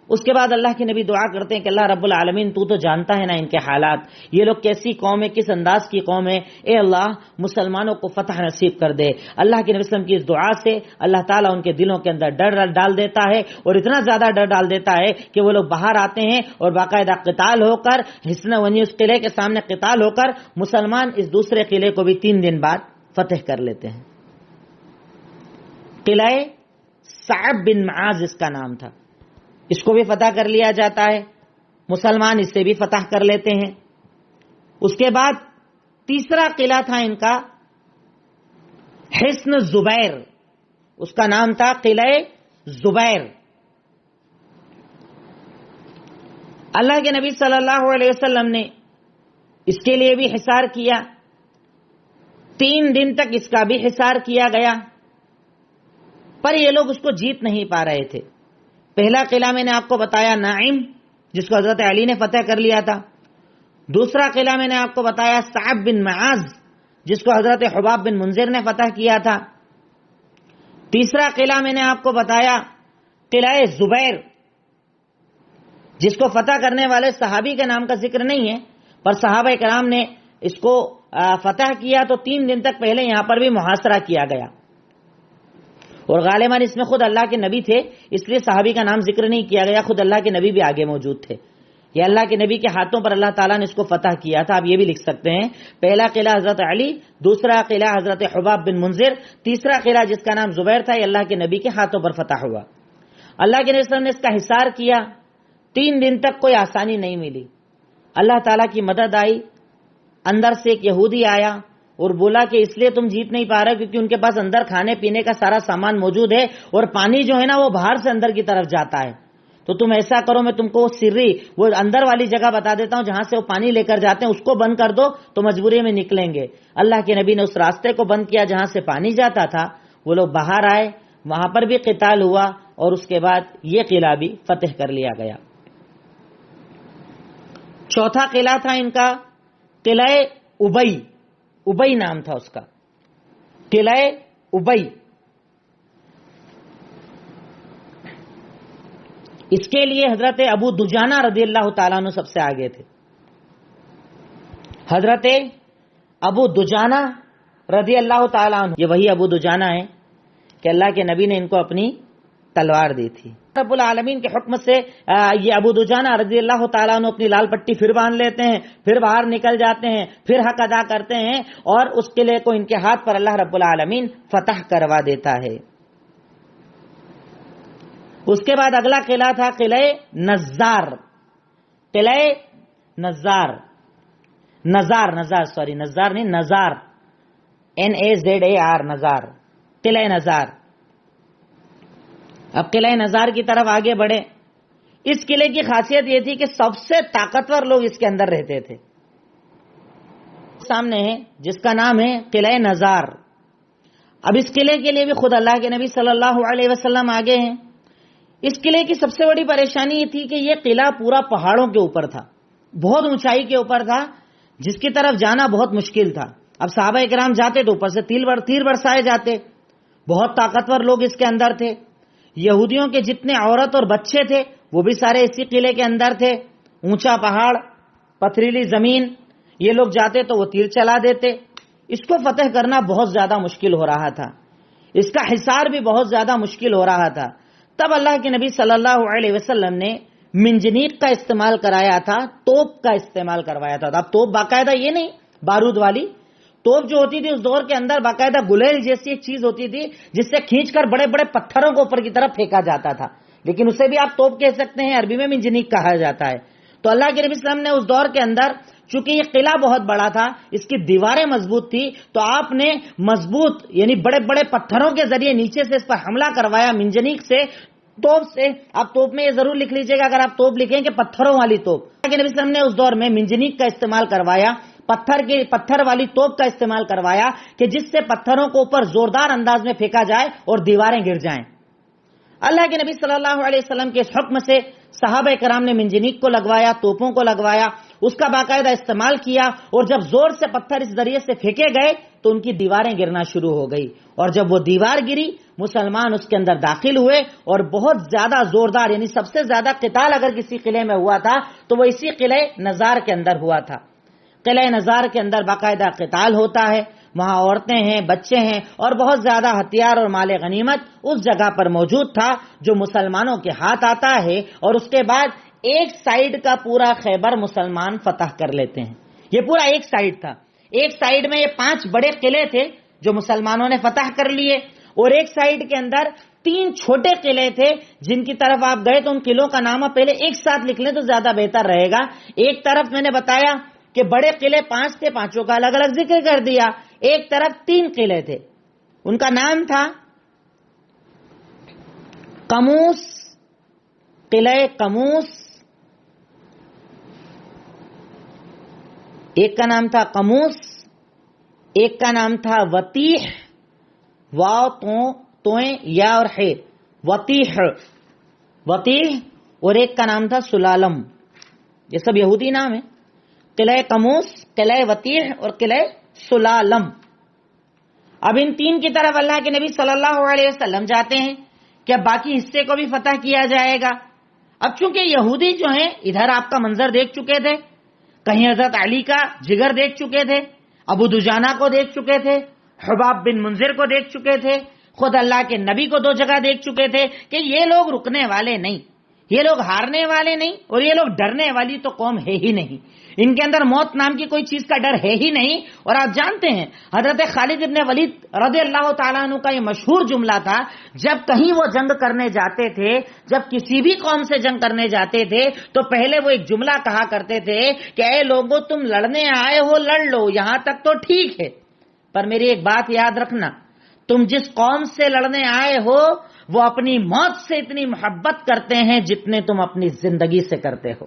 اس کے بعد اللہ کے نبی دعا کرتے ہیں کہ اللہ رب العالمین تو جانتا ہے نا ان کے حالات، یہ لوگ کیسی قوم ہے، کس انداز کی قوم ہے، اے اللہ مسلمانوں کو فتح نصیب کر دے۔ اللہ کے نبی صلی اللہ علیہ وسلم کی اس دعا سے اللہ تعالیٰ ان کے دلوں کے اندر ڈر ڈال دیتا ہے، اور اتنا زیادہ ڈر ڈال دیتا ہے کہ وہ لوگ باہر آتے ہیں اور باقاعدہ قتال ہو کر حصن ونی اس قلعے کے سامنے قتال ہو کر مسلمان اس دوسرے قلعے کو بھی 3 دن بعد فتح کر لیتے ہیں۔ قلعہ صعب بن معاذ اس کا نام تھا، اس کو بھی فتح کر لیا جاتا ہے، مسلمان اس سے بھی فتح کر لیتے ہیں۔ اس کے بعد تیسرا قلعہ تھا ان کا حصن زبیر، اس کا نام تھا قلعہ زبیر۔ اللہ کے نبی صلی اللہ علیہ وسلم نے اس کے لیے بھی حصار کیا، 3 دن تک اس کا بھی حصار کیا گیا، پر یہ لوگ اس کو جیت نہیں پا رہے تھے۔ پہلا قلعہ میں نے آپ کو بتایا نعیم، جس کو حضرت علی نے فتح کر لیا تھا۔ دوسرا قلعہ میں نے آپ کو بتایا صعب بن معاذ، جس کو حضرت حباب بن منذر نے فتح کیا تھا۔ تیسرا قلعہ میں نے آپ کو بتایا قلعہ زبیر، جس کو فتح کرنے والے صحابی کے نام کا ذکر نہیں ہے، پر صحابہ کرام نے اس کو فتح کیا تو 3 دن تک پہلے یہاں پر بھی محاصرہ کیا گیا، اور غالباً اس میں خود اللہ کے نبی تھے، اس لیے صحابی کا نام ذکر نہیں کیا گیا، خود اللہ کے نبی بھی آگے موجود تھے۔ یہ اللہ کے نبی کے ہاتھوں پر اللہ تعالیٰ نے اس کو فتح کیا تھا۔ آپ یہ بھی لکھ سکتے ہیں، پہلا قلعہ حضرت علی، دوسرا قلعہ حضرت حباب بن منذر، تیسرا قلعہ جس کا نام زبیر تھا، یہ اللہ کے نبی کے ہاتھوں پر فتح ہوا۔ اللہ کے نبی صلی اللہ علیہ وسلم نے اس کا حصار کیا، 3 دن تک کوئی آسانی نہیں ملی۔ اللہ تعالیٰ کی مدد آئی، اندر سے ایک یہودی آیا اور بولا کہ اس لیے تم جیت نہیں پا رہے کیونکہ ان کے پاس اندر کھانے پینے کا سارا سامان موجود ہے، اور پانی جو ہے نا وہ باہر سے اندر کی طرف جاتا ہے، تو تم ایسا کرو، میں تم کو سری وہ اندر والی جگہ بتا دیتا ہوں جہاں سے وہ پانی لے کر جاتے ہیں، اس کو بند کر دو تو مجبوری میں نکلیں گے۔ اللہ کے نبی نے اس راستے کو بند کیا جہاں سے پانی جاتا تھا، وہ لوگ باہر آئے، وہاں پر بھی قتال ہوا، اور اس کے بعد یہ قلعہ بھی فتح کر لیا گیا۔ چوتھا قلعہ تھا ان کا قلعہ ابئی، ابئی نام تھا اس کا، قلعہ ابئی۔ اس کے لیے حضرت ابو دجانہ رضی اللہ تعالیٰ عنہ سب سے آگے تھے۔ حضرت ابو دجانہ رضی اللہ تعالیٰ عنہ، یہ وہی ابو دجانہ ہے کہ اللہ کے نبی نے ان کو اپنی تلوار دی تھی۔ رب العالمین کے حکم سے یہ ابو دجانہ رضی اللہ تعالیٰ عنہ اپنی لال پٹی پھر باندھ لیتے ہیں، پھر باہر نکل جاتے ہیں، پھر حق ادا کرتے ہیں، اور اس قلعے کو ان کے ہاتھ پر اللہ رب العالمین فتح کروا دیتا ہے۔ اس کے بعد اگلا قلعہ تھا قلعہ نزار، قلعہ نزار، نزار نہیں، نزار، NAZAR، نزار، قلعہ نزار۔ اب قلعہ نزار کی طرف آگے بڑھے۔ اس قلعے کی خاصیت یہ تھی کہ سب سے طاقتور لوگ اس کے اندر رہتے تھے۔ سامنے ہے جس کا نام ہے قلعہ نزار۔ اب اس قلعے کے لیے بھی خود اللہ کے نبی صلی اللہ علیہ وسلم آگے ہیں۔ اس قلعے کی سب سے بڑی پریشانی یہ تھی کہ یہ قلعہ پورا پہاڑوں کے اوپر تھا، بہت اونچائی کے اوپر تھا، جس کی طرف جانا بہت مشکل تھا۔ اب صحابہ کرام جاتے تو اوپر سے تیر برسائے جاتے۔ بہت طاقتور لوگ اس کے اندر تھے۔ یہودیوں کے جتنے عورت اور بچے تھے وہ بھی سارے اسی قلعے کے اندر تھے۔ اونچا پہاڑ، پتھریلی زمین، یہ لوگ جاتے تو وہ تیر چلا دیتے۔ اس کو فتح کرنا بہت زیادہ مشکل ہو رہا تھا، اس کا حصار بھی بہت زیادہ مشکل ہو رہا تھا۔ تب اللہ کے نبی صلی اللہ علیہ وسلم نے منجنیق کا استعمال کرایا تھا، توپ کا استعمال کروایا تھا۔ اب توپ باقاعدہ یہ نہیں بارود والی، توپ جو ہوتی تھی اس دور کے اندر باقاعدہ گلیل جیسی ایک چیز ہوتی تھی جس سے کھینچ کر بڑے بڑے پتھروں کو اوپر کی طرف پھینکا جاتا تھا، لیکن اسے بھی آپ توپ کہہ سکتے ہیں، عربی میں منجنیق کہا جاتا ہے۔ تو اللہ کے نبی صلی اللہ علیہ وسلم نے اس دور کے اندر، چونکہ یہ قلعہ بہت بڑا تھا، اس کی دیواریں مضبوط تھی، تو آپ نے مضبوط یعنی بڑے بڑے پتھروں کے ذریعے نیچے سے اس پر حملہ کروایا، منجنیق سے، توپ سے۔ آپ توپ میں یہ ضرور لکھ لیجئے گا اگر آپ توپ لکھیں کہ پتھروں والی توپ۔ اللہ کے نبی صلی اللہ علیہ وسلم نے اس دور میں منجنیق کا استعمال کروایا، پتھر والی توپ کا استعمال کروایا کہ جس سے پتھروں کو اوپر زوردار انداز میں پھینکا جائے اور دیواریں گر جائیں۔ اللہ کے نبی صلی اللہ علیہ وسلم کے اس حکم سے صحابہ کرام نے منجنیق کو لگوایا، توپوں کو لگوایا، اس کا باقاعدہ استعمال کیا، اور جب زور سے پتھر اس ذریعے سے پھینکے گئے تو ان کی دیواریں گرنا شروع ہو گئی، اور جب وہ دیوار گری مسلمان اس کے اندر داخل ہوئے، اور بہت زیادہ زوردار یعنی سب سے زیادہ قتال اگر کسی قلعے میں ہوا تھا تو وہ اسی قلعے نزار کے اندر ہوا تھا۔ قلعہ نزار کے اندر باقاعدہ قتال ہوتا ہے، وہاں عورتیں ہیں، بچے ہیں، اور بہت زیادہ ہتھیار اور مال غنیمت اس جگہ پر موجود تھا جو مسلمانوں کے ہاتھ آتا ہے، اور اس کے بعد ایک سائیڈ کا پورا خیبر مسلمان فتح کر لیتے ہیں۔ یہ پورا ایک سائیڈ تھا، ایک سائیڈ میں یہ 5 بڑے قلعے تھے جو مسلمانوں نے فتح کر لیے، اور ایک سائیڈ کے اندر 3 چھوٹے قلعے تھے جن کی طرف آپ گئے تو ان قلعوں کا نام پہلے ایک ساتھ لکھ لیں تو زیادہ بہتر رہے گا۔ ایک طرف میں نے بتایا کہ بڑے قلعے 5 تھے، 5 کا الگ الگ ذکر کر دیا، ایک طرف 3 قلعے تھے، ان کا نام تھا قموس، قلعہ قموس، ایک کا نام تھا قموس، ایک کا نام تھا وطیح، واو توئیں یا اور ہے، وطیح، اور ایک کا نام تھا سلالم۔ یہ سب یہودی نام ہے، قلعہ قموس، قلعہ وطیح اور قلعہ سلالم۔ اب ان 3 کی طرف اللہ کے نبی صلی اللہ علیہ وسلم جاتے ہیں کہ اب باقی حصے کو بھی فتح کیا جائے گا۔ اب چونکہ یہودی جو ہیں ادھر آپ کا منظر دیکھ چکے تھے، کہیں حضرت علی کا جگر دیکھ چکے تھے، ابو دجانہ کو دیکھ چکے تھے، حباب بن منذر کو دیکھ چکے تھے، خود اللہ کے نبی کو 2 جگہ دیکھ چکے تھے کہ یہ لوگ رکنے والے نہیں، یہ لوگ ہارنے والے نہیں، اور یہ لوگ ڈرنے والی تو قوم ہے ہی نہیں، ان کے اندر موت نام کی کوئی چیز کا ڈر ہے ہی نہیں۔ اور آپ جانتے ہیں حضرت خالد ابن ولید رضی اللہ تعالیٰ عنہ کا یہ مشہور جملہ تھا، جب کہیں وہ جنگ کرنے جاتے تھے، جب کسی بھی قوم سے جنگ کرنے جاتے تھے تو پہلے وہ ایک جملہ کہا کرتے تھے کہ اے لوگوں تم لڑنے آئے ہو لڑ لو، یہاں تک تو ٹھیک ہے، پر میری ایک بات یاد رکھنا، تم جس قوم سے لڑنے آئے ہو وہ اپنی موت سے اتنی محبت کرتے ہیں جتنے تم اپنی زندگی سے کرتے ہو،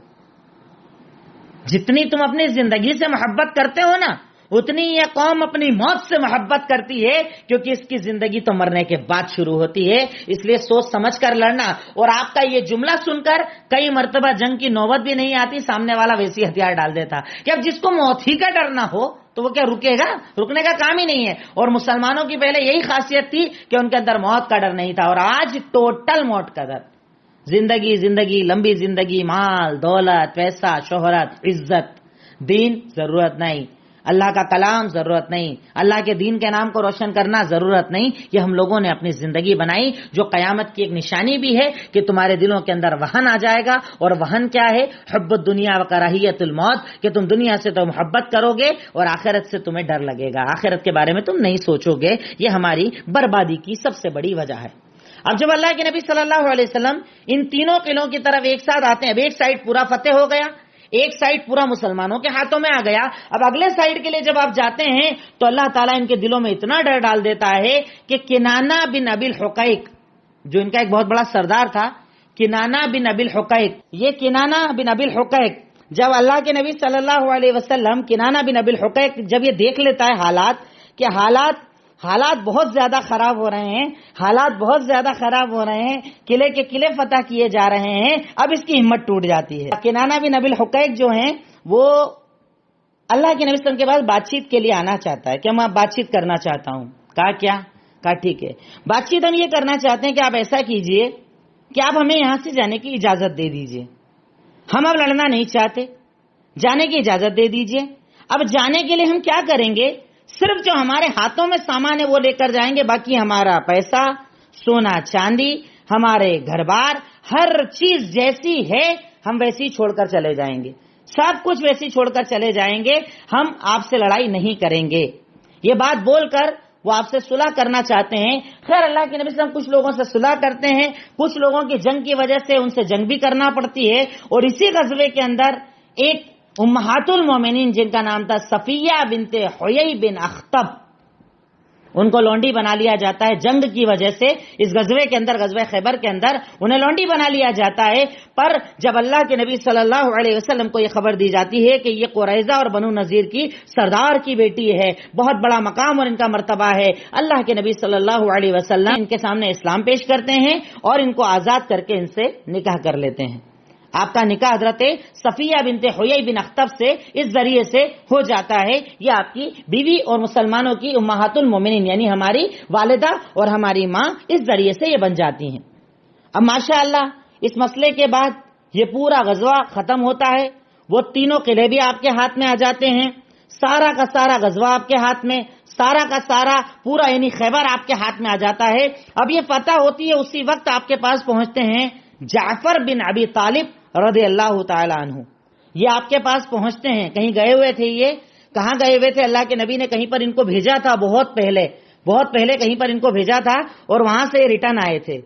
جتنی تم اپنی زندگی سے محبت کرتے ہو نا اتنی یہ قوم اپنی موت سے محبت کرتی ہے، کیونکہ اس کی زندگی تو مرنے کے بعد شروع ہوتی ہے، اس لیے سوچ سمجھ کر لڑنا۔ اور آپ کا یہ جملہ سن کر کئی مرتبہ جنگ کی نوبت بھی نہیں آتی، سامنے والا ویسی ہتھیار ڈال دیتا کہ اب جس کو موت ہی کا ڈر نہ ہو تو وہ کیا رکے گا؟ رکنے کا کام ہی نہیں ہے۔ اور مسلمانوں کی پہلے یہی خاصیت تھی کہ ان کے اندر موت کا ڈر نہیں تھا، اور آج ٹوٹل موت کا ڈر، زندگی لمبی زندگی، مال دولت، پیسہ، شہرت، عزت، دین ضرورت نہیں، اللہ کا کلام ضرورت نہیں، اللہ کے دین کے نام کو روشن کرنا ضرورت نہیں، یہ ہم لوگوں نے اپنی زندگی بنائی، جو قیامت کی ایک نشانی بھی ہے کہ تمہارے دلوں کے اندر وہن آ جائے گا۔ اور وہن کیا ہے؟ حب الدنیا و کراہیت الموت، کہ تم دنیا سے تو محبت کرو گے اور آخرت سے تمہیں ڈر لگے گا، آخرت کے بارے میں تم نہیں سوچو گے، یہ ہماری بربادی کی سب سے بڑی وجہ ہے۔ اب جب اللہ کے نبی صلی اللہ علیہ وسلم ان 3 قلعوں کی طرف ایک ساتھ آتے ہیں، اب ایک سائیڈ پورا فتح ہو گیا، ایک سائیڈ پورا مسلمانوں کے ہاتھوں میں آ گیا، اب اگلے سائیڈ کے لیے جب آپ جاتے ہیں تو اللہ تعالیٰ ان کے دلوں میں اتنا ڈر ڈال دیتا ہے کہ کنانہ بن ابی الحقیق، جو ان کا ایک بہت بڑا سردار تھا، کنانہ بن ابی الحقیق، یہ کنانہ بن ابی الحقیق جب اللہ کے نبی صلی اللہ علیہ وسلم، کنانہ بن ابی الحقیق جب یہ دیکھ لیتا ہے حالات کہ حالات بہت زیادہ خراب ہو رہے ہیں، حالات بہت زیادہ خراب ہو رہے ہیں، قلعے کے قلعے فتح کیے جا رہے ہیں، اب اس کی ہمت ٹوٹ جاتی ہے۔ کنانہ بن ابی الحقیق جو ہیں وہ اللہ کے نبی صلی اللہ علیہ وسلم کے پاس بات چیت کے لیے آنا چاہتا ہے کہ میں بات چیت کرنا چاہتا ہوں۔ کہا ٹھیک ہے، بات چیت ہم یہ کرنا چاہتے ہیں کہ آپ ایسا کیجئے کہ آپ ہمیں یہاں سے جانے کی اجازت دے دیجئے، ہم اب لڑنا نہیں چاہتے، جانے کی اجازت دے دیجئے۔ اب جانے کے لیے ہم کیا کریں گے؟ صرف جو ہمارے ہاتھوں میں سامان ہے وہ لے کر جائیں گے، باقی ہمارا پیسہ، سونا چاندی، ہمارے گھر بار، ہر چیز جیسی ہے ہم ویسی چھوڑ کر چلے جائیں گے، سب کچھ ویسی چھوڑ کر چلے جائیں گے، ہم آپ سے لڑائی نہیں کریں گے۔ یہ بات بول کر وہ آپ سے صلح کرنا چاہتے ہیں. خیر اللہ کے نبی صلی اللہ علیہ وسلم کچھ لوگوں سے صلح کرتے ہیں, کچھ لوگوں کی جنگ کی وجہ سے ان سے جنگ بھی کرنا پڑتی ہے. اور اسی غزوے کے اندر ایک امہات المومنین جن کا نام تھا صفیہ بنت حیی بن اخطب, ان کو لونڈی بنا لیا جاتا ہے جنگ کی وجہ سے. اس غزوے کے اندر, غزوہ خیبر کے اندر انہیں لونڈی بنا لیا جاتا ہے. پر جب اللہ کے نبی صلی اللہ علیہ وسلم کو یہ خبر دی جاتی ہے کہ یہ قریظہ اور بنو نذیر کی سردار کی بیٹی ہے, بہت بڑا مقام اور ان کا مرتبہ ہے, اللہ کے نبی صلی اللہ علیہ وسلم ان کے سامنے اسلام پیش کرتے ہیں اور ان کو آزاد کر کے ان سے نکاح کر لیتے ہیں. آپ کا نکاح حضرت صفیہ بنت حیی بن اخطب سے اس ذریعے سے ہو جاتا ہے. یہ آپ کی بیوی اور مسلمانوں کی امہات المومنین یعنی ہماری والدہ اور ہماری ماں اس ذریعے سے یہ بن جاتی ہیں. اب ماشاءاللہ اس مسئلے کے بعد یہ پورا غزوہ ختم ہوتا ہے. وہ تینوں قلعے بھی آپ کے ہاتھ میں آ جاتے ہیں, سارا کا سارا غزوہ آپ کے ہاتھ میں, سارا کا سارا پورا یعنی خیبر آپ کے ہاتھ میں آ جاتا ہے. اب یہ فتح ہوتی ہے, اسی وقت آپ کے پاس پہنچتے ہیں جعفر بن ابی طالب رضی اللہ تعالی عنہ. یہ آپ کے پاس پہنچتے ہیں, کہیں گئے ہوئے تھے. یہ کہاں گئے ہوئے تھے؟ اللہ کے نبی نے کہیں پر ان کو بھیجا تھا, بہت پہلے کہیں پر ان کو بھیجا تھا اور وہاں سے یہ ریٹرن آئے تھے.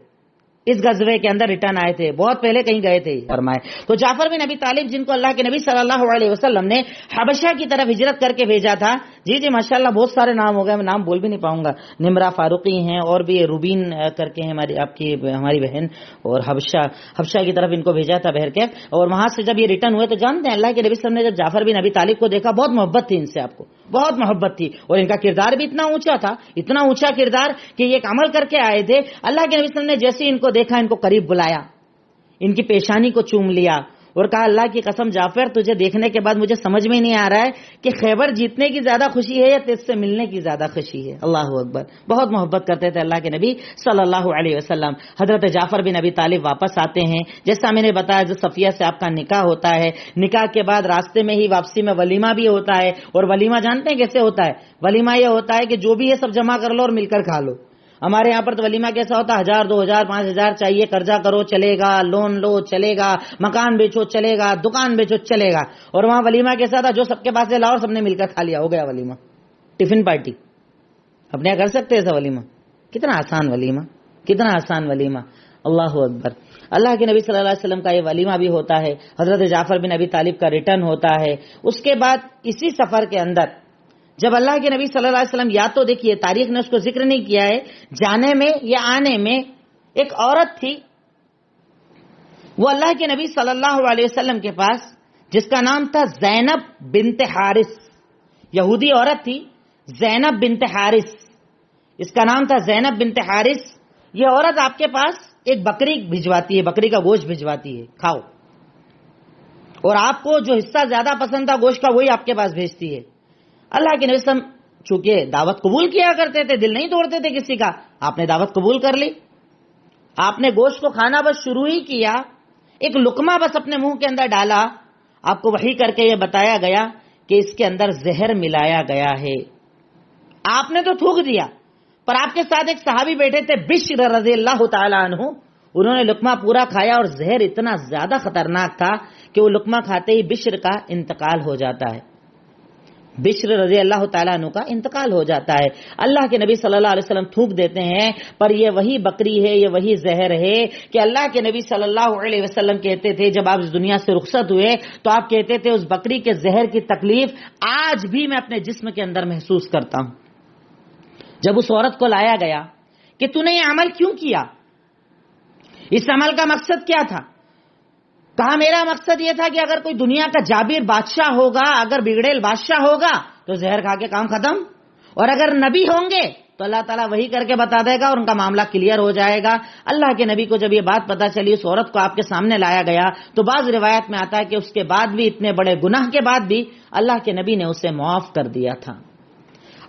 اس غزوے کے اندر ریٹرن آئے تھے, بہت پہلے کہیں گئے تھے فرمائے. تو جعفر بن ابی طالب جن کو اللہ کے نبی صلی اللہ علیہ وسلم نے حبشہ کی طرف ہجرت کر کے بھیجا تھا. جی ماشاءاللہ بہت سارے نام ہو گئے, میں نام بول بھی نہیں پاؤں گا. نمرہ فاروقی ہیں اور بھی روبین کر کے ہیں ہماری بہن, اور حبشہ کی طرف ان کو بھیجا تھا بہر کے. اور وہاں سے جب یہ ریٹرن ہوئے تو جانتے ہیں اللہ کے نبی صلی اللہ علیہ وسلم نے جب جعفر بن ابی طالب کو دیکھا, بہت محبت تھی ان سے, آپ کو بہت محبت تھی. اور ان کا کردار بھی اتنا اونچا تھا, اتنا اونچا کردار کہ یہ ایک عمل کر کے آئے تھے. اللہ کے نبی صلی اللہ علیہ وسلم نے جیسے ان کو دیکھا, ان کو قریب بلایا, ان کی پیشانی کو چوم لیا اور کہا اللہ کی قسم جعفر تجھے دیکھنے کے بعد مجھے سمجھ میں نہیں آ رہا ہے کہ خیبر جیتنے کی زیادہ خوشی ہے یا تجھ سے ملنے کی زیادہ خوشی ہے. اللہ اکبر. بہت محبت کرتے تھے اللہ کے نبی صلی اللہ علیہ وسلم. حضرت جعفر بن ابی طالب واپس آتے ہیں. جیسا میں نے بتایا جو صفیہ سے آپ کا نکاح ہوتا ہے, نکاح کے بعد راستے میں ہی واپسی میں ولیمہ بھی ہوتا ہے. اور ولیمہ جانتے ہیں کیسے ہوتا ہے؟ ولیمہ یہ ہوتا ہے کہ جو بھی ہے سب جمع کر لو اور مل کر کھا لو. ہمارے یہاں پر تو ولیمہ کیسا ہوتا ہے, 1000 2000 5000 چاہیے, قرضہ کرو چلے گا, لون لو چلے گا, مکان بیچو چلے گا, دکان بیچو چلے گا. اور وہاں ولیمہ کیسا تھا, جو سب کے پاس لاؤ سب نے مل کر کھا لیا, ہو گیا ولیمہ. ٹفن پارٹی اپنے یہاں کر سکتے ایسا ولیمہ. کتنا آسان ولیمہ, کتنا آسان ولیمہ. اللہ اکبر. اللہ کے نبی صلی اللہ علیہ وسلم کا یہ ولیمہ بھی ہوتا ہے. حضرت جعفر بن ابی طالب کا ریٹرن ہوتا ہے. اس کے بعد اسی سفر کے اندر جب اللہ کے نبی صلی اللہ علیہ وسلم, یا تو دیکھیے تاریخ نے اس کو ذکر نہیں کیا ہے, جانے میں یا آنے میں ایک عورت تھی, وہ اللہ کے نبی صلی اللہ علیہ وسلم کے پاس, جس کا نام تھا زینب بنت حارث. یہودی عورت تھی زینب بنت حارث, اس کا نام تھا زینب بنت حارث. یہ عورت آپ کے پاس ایک بکری بھجواتی ہے, بکری کا گوشت بھجواتی ہے, کھاؤ. اور آپ کو جو حصہ زیادہ پسند تھا گوشت کا وہی آپ کے پاس بھیجتی ہے. اللہ کے نبی صلی اللہ علیہ وسلم چونکہ دعوت قبول کیا کرتے تھے, دل نہیں توڑتے تھے کسی کا, آپ نے دعوت قبول کر لی. آپ نے گوشت کو کھانا بس شروع ہی کیا, ایک لقمہ بس اپنے منہ کے اندر ڈالا, آپ کو وحی کر کے یہ بتایا گیا کہ اس کے اندر زہر ملایا گیا ہے. آپ نے تو تھوک دیا, پر آپ کے ساتھ ایک صحابی بیٹھے تھے بشر رضی اللہ تعالی عنہ, انہوں نے لقمہ پورا کھایا اور زہر اتنا زیادہ خطرناک تھا کہ وہ لقمہ کھاتے ہی بشر کا انتقال ہو جاتا ہے. بشر رضی اللہ تعالیٰ عنہ کا انتقال ہو جاتا ہے. اللہ کے نبی صلی اللہ علیہ وسلم تھوک دیتے ہیں, پر یہ وہی بکری ہے, یہ وہی زہر ہے کہ اللہ کے نبی صلی اللہ علیہ وسلم کہتے تھے جب آپ اس دنیا سے رخصت ہوئے تو آپ کہتے تھے اس بکری کے زہر کی تکلیف آج بھی میں اپنے جسم کے اندر محسوس کرتا ہوں. جب اس عورت کو لایا گیا کہ تو نے یہ عمل کیوں کیا, اس عمل کا مقصد کیا تھا؟ کہا میرا مقصد یہ تھا کہ اگر کوئی دنیا کا جابر بادشاہ ہوگا, اگر بگڑیل بادشاہ ہوگا تو زہر کھا کے کام ختم, اور اگر نبی ہوں گے تو اللہ تعالیٰ وہی کر کے بتا دے گا اور ان کا معاملہ کلیئر ہو جائے گا. اللہ کے نبی کو جب یہ بات پتا چلی, اس عورت کو آپ کے سامنے لایا گیا, تو بعض روایت میں آتا ہے کہ اس کے بعد بھی, اتنے بڑے گناہ کے بعد بھی اللہ کے نبی نے اسے معاف کر دیا تھا.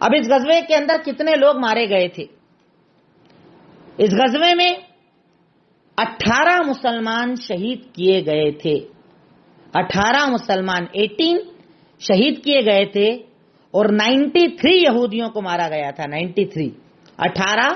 اب اس غزوے کے اندر کتنے لوگ مارے گئے تھے؟ اس غزوے میں 18 مسلمان شہید کیے گئے تھے. 18 مسلمان 18 شہید کیے گئے تھے, اور 93 یہودیوں کو مارا گیا تھا. 93 18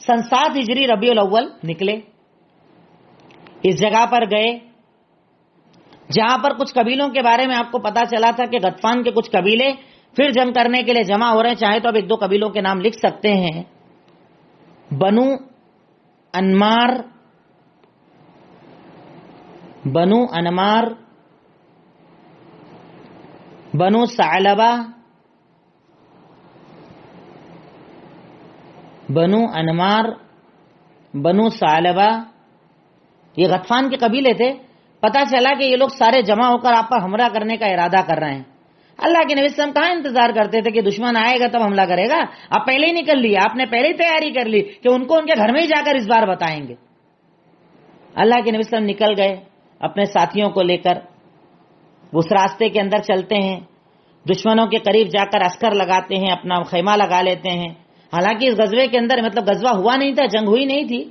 سن 7 ہجری ربیع الاول نکلے، اس جگہ پر گئے جہاں پر کچھ قبیلوں کے بارے میں آپ کو پتا چلا تھا کہ غطفان کے کچھ قبیلے پھر جنگ کرنے کے لیے جمع ہو رہے ہیں. چاہے تو اب 1-2 قبیلوں کے نام لکھ سکتے ہیں. بنو انمار، بنو انمار، بنو ثعلبہ، بنو انمار، بنو ثعلبہ، یہ غطفان کے قبیلے تھے. پتا چلا کہ یہ لوگ سارے جمع ہو کر آپ پر حملہ کرنے کا ارادہ کر رہے ہیں. اللہ کے نبی صلی اللہ علیہ وسلم کہاں انتظار کرتے تھے کہ دشمن آئے گا تب حملہ کرے گا؟ آپ پہلے ہی نکل لیے، آپ نے پہلے ہی تیاری کر لی کہ ان کو ان کے گھر میں ہی جا کر اس بار بتائیں گے. اللہ کے نبی صلی اللہ علیہ وسلم نکل گئے اپنے ساتھیوں کو لے کر، اس راستے کے اندر چلتے ہیں، دشمنوں کے قریب جا کر عسکر لگاتے ہیں، اپنا خیمہ لگا لیتے ہیں. حالانکہ اس غزوے کے اندر مطلب غزوہ ہوا نہیں تھا، جنگ ہوئی نہیں تھی.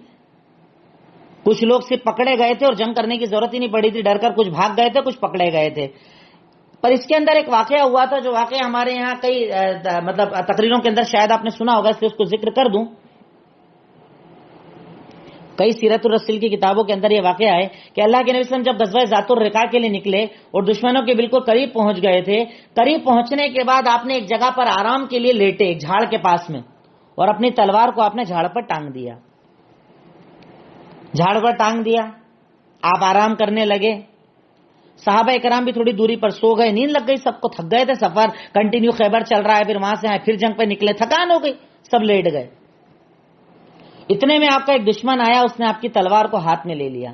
کچھ لوگ صرف پکڑے گئے تھے اور جنگ کرنے کی ضرورت ہی نہیں پڑی تھی، ڈر کر کچھ بھاگ گئے تھے، کچھ پکڑے گئے تھے. پر اس کے اندر ایک واقعہ ہوا تھا جو واقعہ ہمارے یہاں کئی مطلب تقریروں کے اندر شاید آپ نے سنا ہوگا، اس لیے اس کو ذکر کر دوں. کئی سیرت الرسول کی کتابوں کے اندر یہ واقعہ ہے کہ اللہ کے نبی صلی اللہ علیہ وسلم جب غزوہ ذات الرقاع کے لیے نکلے اور دشمنوں کے بالکل قریب پہنچ گئے تھے، قریب پہنچنے کے بعد آپ نے ایک جگہ پر آرام کے لیے لیٹے، ایک جھاڑ کے پاس میں، اور اپنی تلوار کو آپ نے جھاڑ پر ٹانگ دیا. جھاڑ پر ٹانگ دیا، آپ آرام کرنے لگے. صحابہ اکرام بھی تھوڑی دوری پر سو گئے، نیند لگ گئی سب کو، تھک گئے تھے، سفر کنٹینیو خیبر چل رہا ہے، پھر وہاں سے آئے، پھر جنگ پہ نکلے، تھکان ہو گئی، سب لیٹ گئے. اتنے میں آپ کا ایک دشمن آیا، اس نے آپ کی تلوار کو ہاتھ میں لے لیا.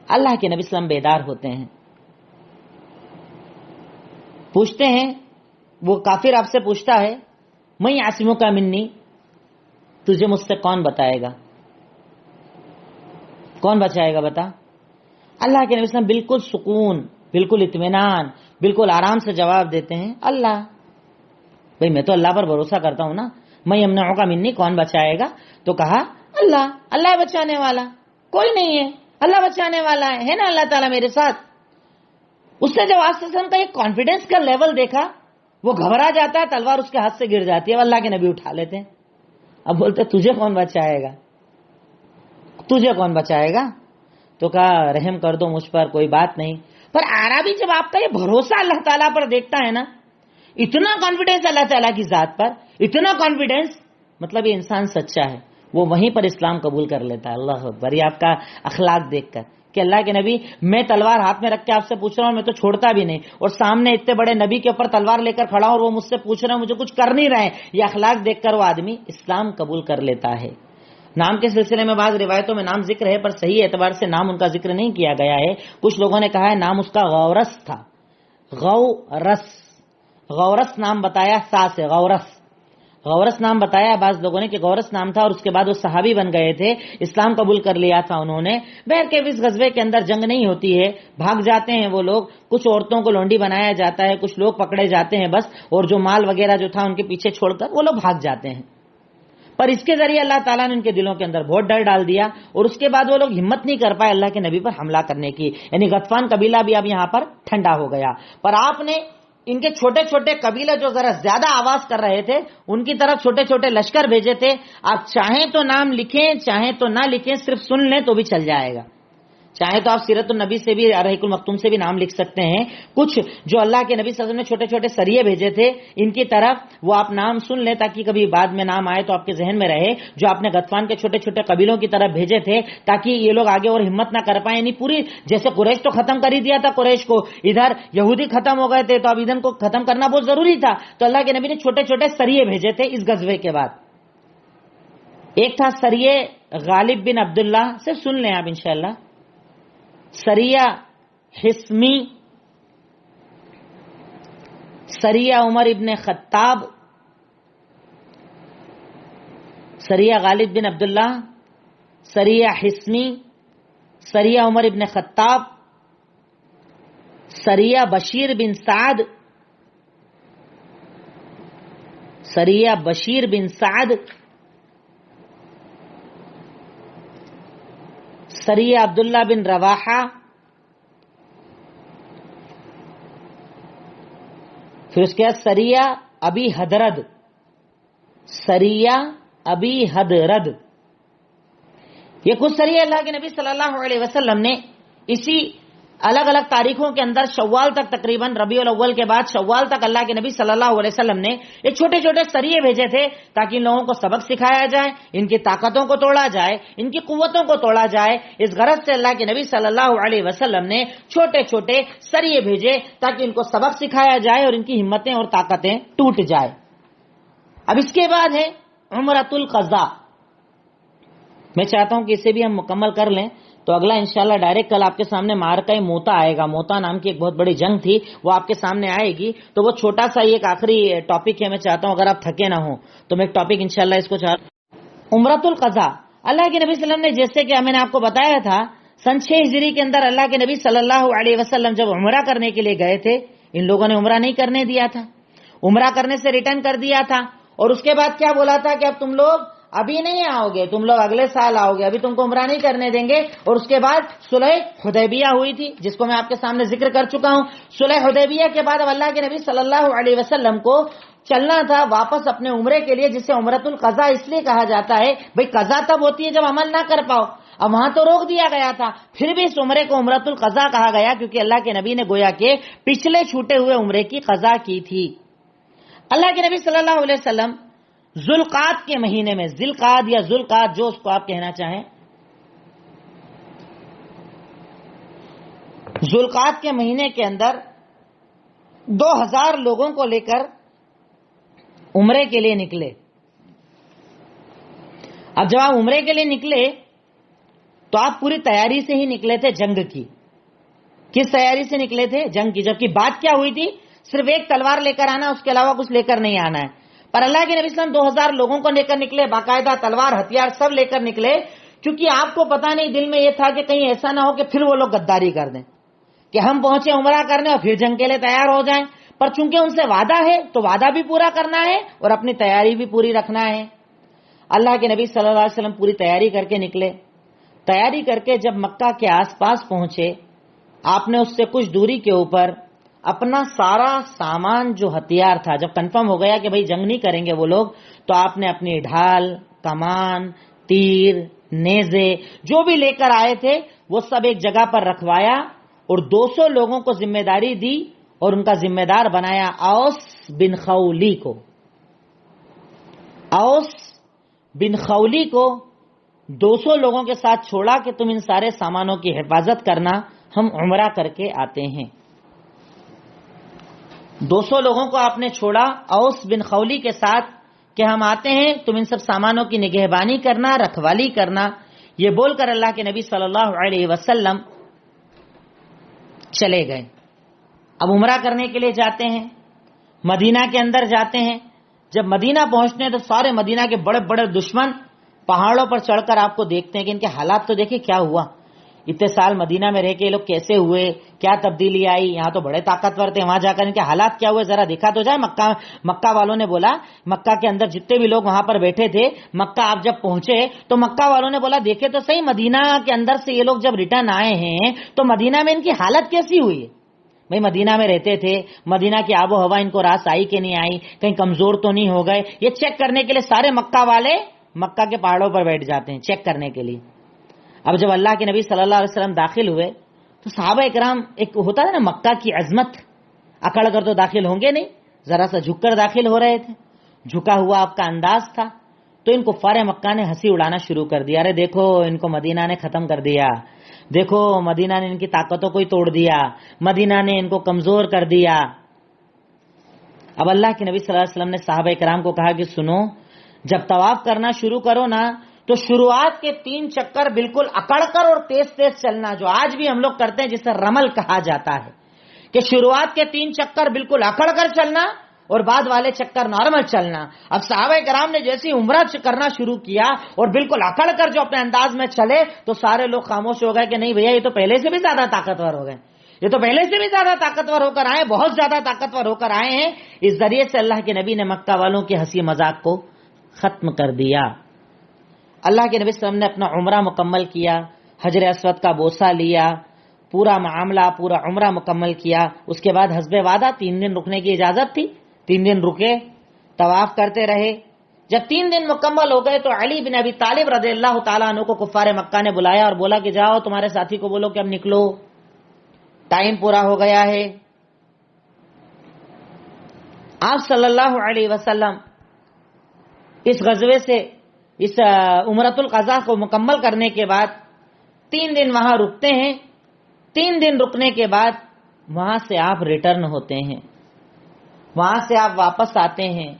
اللہ کے نبی صلی اللہ علیہ وسلم بیدار ہوتے ہیں، پوچھتے ہیں، وہ کافر آپ سے پوچھتا ہے، میں عاصموں کا منی، تجھے مجھ سے کون بتائے گا؟ کون بچائے گا بتا؟ اللہ کے نبی صلی اللہ علیہ وسلم بالکل سکون، بالکل اطمینان، بالکل آرام سے جواب دیتے ہیں، اللہ. بھئی میں تو اللہ پر بھروسہ کرتا ہوں نا، میں یمنعک منی، کون بچائے گا؟ تو کہا اللہ، اللہ ہے بچانے والا، کوئی نہیں ہے، اللہ بچانے والا ہے نا اللہ تعالیٰ میرے ساتھ. اس نے جب آپ صلی اللہ علیہ وسلم کا یہ کانفیڈنس کا لیول دیکھا، وہ گھبرا جاتا ہے، تلوار اس کے ہاتھ سے گر جاتی ہے، اللہ کے نبی اٹھا لیتے ہیں. اب بولتے تجھے کون بچائے گا؟ تجھے کون بچائے گا؟ تو کہا رحم کر دو مجھ پر، کوئی بات نہیں. پر عربی جب آپ کا یہ بھروسہ اللہ تعالیٰ پر دیکھتا ہے نا، اتنا کانفیڈنس اللہ تعالیٰ کی ذات پر، اتنا کانفیڈنس، مطلب یہ انسان سچا ہے، وہ وہیں پر اسلام قبول کر لیتا ہے. اللہ اکبر. یہ آپ کا اخلاق دیکھ کر کہ اللہ کے نبی، میں تلوار ہاتھ میں رکھ کے آپ سے پوچھ رہا ہوں، میں تو چھوڑتا بھی نہیں، اور سامنے اتنے بڑے نبی کے اوپر تلوار لے کر کھڑا ہوں اور وہ مجھ سے پوچھ رہے ہیں، مجھے کچھ کر نہیں رہے ہیں. یہ اخلاق دیکھ کر وہ آدمی اسلام قبول کر لیتا ہے. نام کے سلسلے میں بعض روایتوں میں نام ذکر ہے، پر صحیح اعتبار سے نام ان کا ذکر نہیں کیا گیا ہے. کچھ لوگوں نے کہا ہے نام اس کا غورس تھا، غورس، غورس نام بتایا، سا سے غورس، غورس نام بتایا بعض لوگوں نے کہ غورس نام تھا، اور اس کے بعد وہ صحابی بن گئے تھے، اسلام قبول کر لیا تھا انہوں نے. بہرکیف اس غزوے کے اندر جنگ نہیں ہوتی ہے، بھاگ جاتے ہیں وہ لوگ، کچھ عورتوں کو لونڈی بنایا جاتا ہے، کچھ لوگ پکڑے جاتے ہیں بس، اور جو مال وغیرہ جو تھا ان کے پیچھے چھوڑ کر وہ لوگ بھاگ جاتے ہیں. پر اس کے ذریعے اللہ تعالیٰ نے ان کے دلوں کے اندر بہت ڈر ڈال دیا، اور اس کے بعد وہ لوگ ہمت نہیں کر پائے اللہ کے نبی پر حملہ کرنے کی. یعنی غطفان قبیلہ بھی اب یہاں پر ٹھنڈا ہو گیا. پر آپ نے ان کے چھوٹے چھوٹے قبیلے جو ذرا زیادہ آواز کر رہے تھے، ان کی طرف چھوٹے چھوٹے لشکر بھیجے تھے. آپ چاہیں تو نام لکھیں، چاہیں تو نہ لکھیں، صرف سن لیں تو بھی چل جائے گا. چاہے تو آپ سیرت النبی سے بھی، رحیق المختوم سے بھی نام لکھ سکتے ہیں. کچھ جو اللہ کے نبی صلی اللہ علیہ وسلم نے چھوٹے چھوٹے سریے بھیجے تھے ان کی طرف، وہ آپ نام سن لیں تاکہ کبھی بعد میں نام آئے تو آپ کے ذہن میں رہے. جو آپ نے غطفان کے چھوٹے چھوٹے قبیلوں کی طرف بھیجے تھے تاکہ یہ لوگ آگے اور ہمت نہ کر پائیں. یعنی پوری، جیسے قریش تو ختم کر ہی دیا تھا، قریش کو، ادھر یہودی ختم ہو گئے تھے تو اب ادھر کو ختم کرنا بہت ضروری تھا. تو اللہ کے نبی نے چھوٹے چھوٹے سریے بھیجے تھے اس غزوے کے بعد. ایک تھا سریے غالب بن عبداللہ، صرف سن لیں آپ انشاءاللہ. سریہ حسمی، سریہ عمر ابن خطاب، سریہ غالب بن عبداللہ، سریہ حسمی، سریہ عمر ابن خطاب، سریہ بشیر بن سعد، سریہ بشیر بن سعد، سریہ عبداللہ بن رواحہ، پھر اس کے بعد سریہ ابی حدرد، سریہ ابی حدرد. یہ کچھ سریے اللہ کے نبی صلی اللہ علیہ وسلم نے اسی الگ الگ تاریخوں کے اندر شوال تک، تقریباً ربیع الاول کے بعد شوال تک اللہ کے نبی صلی اللہ علیہ وسلم نے ایک چھوٹے چھوٹے سریے بھیجے تھے تاکہ ان لوگوں کو سبق سکھایا جائے، ان کی طاقتوں کو توڑا جائے، ان کی قوتوں کو توڑا جائے۔ اس غرض سے اللہ کے نبی صلی اللہ علیہ وسلم نے چھوٹے چھوٹے سریے بھیجے تاکہ ان کو سبق سکھایا جائے اور ان کی ہمتیں اور طاقتیں ٹوٹ جائے۔ اب اس کے بعد ہے عمرۃ القضاء۔ میں چاہتا ہوں کہ اسے بھی ہم مکمل کر لیں تو اگلا انشاءاللہ ڈائریکٹ کل آپ کے سامنے مارکہ موتا آئے گا۔ موتا نام کی ایک بہت بڑی جنگ تھی، وہ آپ کے سامنے آئے گی۔ تو وہ چھوٹا سا ایک آخری ٹاپک ہے، میں چاہتا ہوں اگر آپ تھکے نہ ہوں تو میں ایک ٹاپک انشاءاللہ اس کو عمرۃ القضاء۔ اللہ کے نبی صلی اللہ علیہ وسلم نے، جیسے کہ میں نے آپ کو بتایا تھا، سن 6 ہجری کے اندر اللہ کے نبی صلی اللہ علیہ وسلم جب عمرہ کرنے کے لیے گئے تھے، ان لوگوں نے عمرہ نہیں کرنے دیا تھا، عمرہ کرنے سے ریٹرن کر دیا تھا، اور اس کے بعد کیا بولا تھا کہ اب تم لوگ ابھی نہیں آؤ گے، تم لوگ اگلے سال آؤ گے، ابھی تم کو عمرہ نہیں کرنے دیں گے۔ اور اس کے بعد صلح حدیبیہ ہوئی تھی، جس کو میں آپ کے سامنے ذکر کر چکا ہوں۔ صلح حدیبیہ کے بعد اب اللہ کے نبی صلی اللہ علیہ وسلم کو چلنا تھا واپس اپنے عمرے کے لیے، جسے عمرۃ القضاء اس لیے کہا جاتا ہے، بھئی قضا تب ہوتی ہے جب عمل نہ کر پاؤ۔ اب وہاں تو روک دیا گیا تھا، پھر بھی اس عمرے کو عمرۃ القضاء کہا گیا کیونکہ اللہ کے نبی نے گویا کہ پچھلے چھوٹے ہوئے عمرے کی قضا کی تھی۔ اللہ کے نبی صلی اللہ علیہ وسلم ذوالقعدہ کے مہینے میں، ذوالقعدہ یا ذوالقعدہ جو اس کو آپ کہنا چاہیں، ذوالقعدہ کے مہینے کے اندر 2000 لوگوں کو لے کر عمرے کے لیے نکلے۔ اب جب آپ عمرے کے لیے نکلے تو آپ پوری تیاری سے ہی نکلے تھے جنگ کی۔ کس تیاری سے نکلے تھے؟ جنگ کی۔ جبکہ بات کیا ہوئی تھی؟ صرف ایک تلوار لے کر آنا، اس کے علاوہ کچھ لے کر نہیں آنا ہے۔ پر اللہ کے نبی صلی اللہ علیہ وسلم 2000 لوگوں کو لے کر نکلے، باقاعدہ تلوار ہتھیار سب لے کر نکلے، کیونکہ آپ کو پتا نہیں، دل میں یہ تھا کہ کہیں ایسا نہ ہو کہ پھر وہ لوگ غداری کر دیں کہ ہم پہنچے عمرہ کرنے اور پھر جنگ کے لیے تیار ہو جائیں۔ پر چونکہ ان سے وعدہ ہے تو وعدہ بھی پورا کرنا ہے اور اپنی تیاری بھی پوری رکھنا ہے۔ اللہ کے نبی صلی اللہ علیہ وسلم پوری تیاری کر کے نکلے۔ تیاری کر کے جب مکہ کے آس پاس پہنچے، آپ نے اس سے کچھ دوری کے اوپر اپنا سارا سامان جو ہتھیار تھا، جب کنفرم ہو گیا کہ بھئی جنگ نہیں کریں گے وہ لوگ، تو آپ نے اپنی ڈھال، کمان، تیر، نیزے جو بھی لے کر آئے تھے وہ سب ایک جگہ پر رکھوایا اور 200 لوگوں کو ذمہ داری دی اور ان کا ذمہ دار بنایا اوس بن خولی کو۔ اوس بن خولی کو 200 لوگوں کے ساتھ چھوڑا کہ تم ان سارے سامانوں کی حفاظت کرنا، ہم عمرہ کر کے آتے ہیں۔ 200 لوگوں کو آپ نے چھوڑا اوس بن خولی کے ساتھ کہ ہم آتے ہیں، تم ان سب سامانوں کی نگہبانی کرنا، رکھوالی کرنا۔ یہ بول کر اللہ کے نبی صلی اللہ علیہ وسلم چلے گئے۔ اب عمرہ کرنے کے لیے جاتے ہیں، مدینہ کے اندر جاتے ہیں۔ جب مدینہ پہنچتے ہیں تو سارے مدینہ کے بڑے بڑے دشمن پہاڑوں پر چڑھ کر آپ کو دیکھتے ہیں کہ ان کے حالات تو دیکھیں کیا ہوا، اتنے سال مدینہ میں رہ کے یہ لوگ کیسے ہوئے، کیا تبدیلی آئی، یہاں تو بڑے طاقتور تھے، وہاں جا کر ان کے حالات کیا ہوئے ذرا دیکھا تو جائے۔ مکہ والوں نے بولا، مکہ کے اندر جتنے بھی لوگ وہاں پر بیٹھے تھے، مکہ آپ جب پہنچے تو مکہ والوں نے بولا دیکھے تو صحیح، مدینہ کے اندر سے یہ لوگ جب ریٹرن آئے ہیں تو مدینہ میں ان کی حالت کیسی ہوئی ہے؟ بھائی مدینہ میں رہتے تھے، مدینہ کی آب و ہوا ان کو راس آئی کہ نہیں آئی، کہیں کمزور تو نہیں ہو گئے، یہ چیک کرنے کے لیے سارے مکہ والے مکہ کے پہاڑوں پر بیٹھ جاتے ہیں چیک کرنے کے لیے۔ اب جب اللہ کے نبی صلی اللہ علیہ وسلم داخل ہوئے تو صحابہ اکرام، ایک ہوتا ہے نا مکہ کی عظمت، اکڑ کر تو داخل ہوں گے نہیں، ذرا سا جھک کر داخل ہو رہے تھے، جھکا ہوا آپ کا انداز تھا۔ تو ان کفار مکہ نے ہنسی اڑانا شروع کر دیا، ارے دیکھو ان کو مدینہ نے ختم کر دیا، دیکھو مدینہ نے ان کی طاقتوں کو ہی توڑ دیا، مدینہ نے ان کو کمزور کر دیا۔ اب اللہ کے نبی صلی اللہ علیہ وسلم نے صحابہ اکرام کو کہا کہ سنو، جب طواف کرنا شروع کرو نا تو شروعات کے 3 چکر بالکل اکڑ کر اور تیز تیز چلنا، جو آج بھی ہم لوگ کرتے ہیں جسے رمل کہا جاتا ہے، کہ شروعات کے 3 چکر بالکل اکڑ کر چلنا اور بعد والے چکر نارمل چلنا۔ اب صحابہ کرام نے جیسے عمرہ کرنا شروع کیا اور بالکل اکڑ کر جو اپنے انداز میں چلے تو سارے لوگ خاموش ہو گئے کہ نہیں بھیا، یہ تو پہلے سے بھی زیادہ طاقتور ہو گئے، یہ تو پہلے سے بھی زیادہ طاقتور ہو کر آئے، بہت زیادہ طاقتور ہو کر آئے ہیں۔ اس ذریعے سے اللہ کے نبی نے مکہ والوں کی ہنسی مذاق کو ختم کر دیا۔ اللہ کے نبی صلی اللہ علیہ وسلم نے اپنا عمرہ مکمل کیا، حجر اسود کا بوسہ لیا، پورا معاملہ، پورا عمرہ مکمل کیا۔ اس کے بعد حسب وعدہ 3 دن رکنے کی اجازت تھی، 3 دن رکے، طواف کرتے رہے، جب 3 دن مکمل ہو گئے تو علی بن ابی طالب رضی اللہ تعالیٰ عنہ کو کفار مکہ نے بلایا اور بولا کہ جاؤ تمہارے ساتھی کو بولو کہ اب نکلو، ٹائم پورا ہو گیا ہے۔ آپ صلی اللہ علیہ وسلم اس غزوے سے، اس عمرۃ القضا کو مکمل کرنے کے بعد 3 دن وہاں رکتے ہیں۔ 3 دن رکنے کے بعد وہاں سے آپ ریٹرن ہوتے ہیں، وہاں سے آپ واپس آتے ہیں۔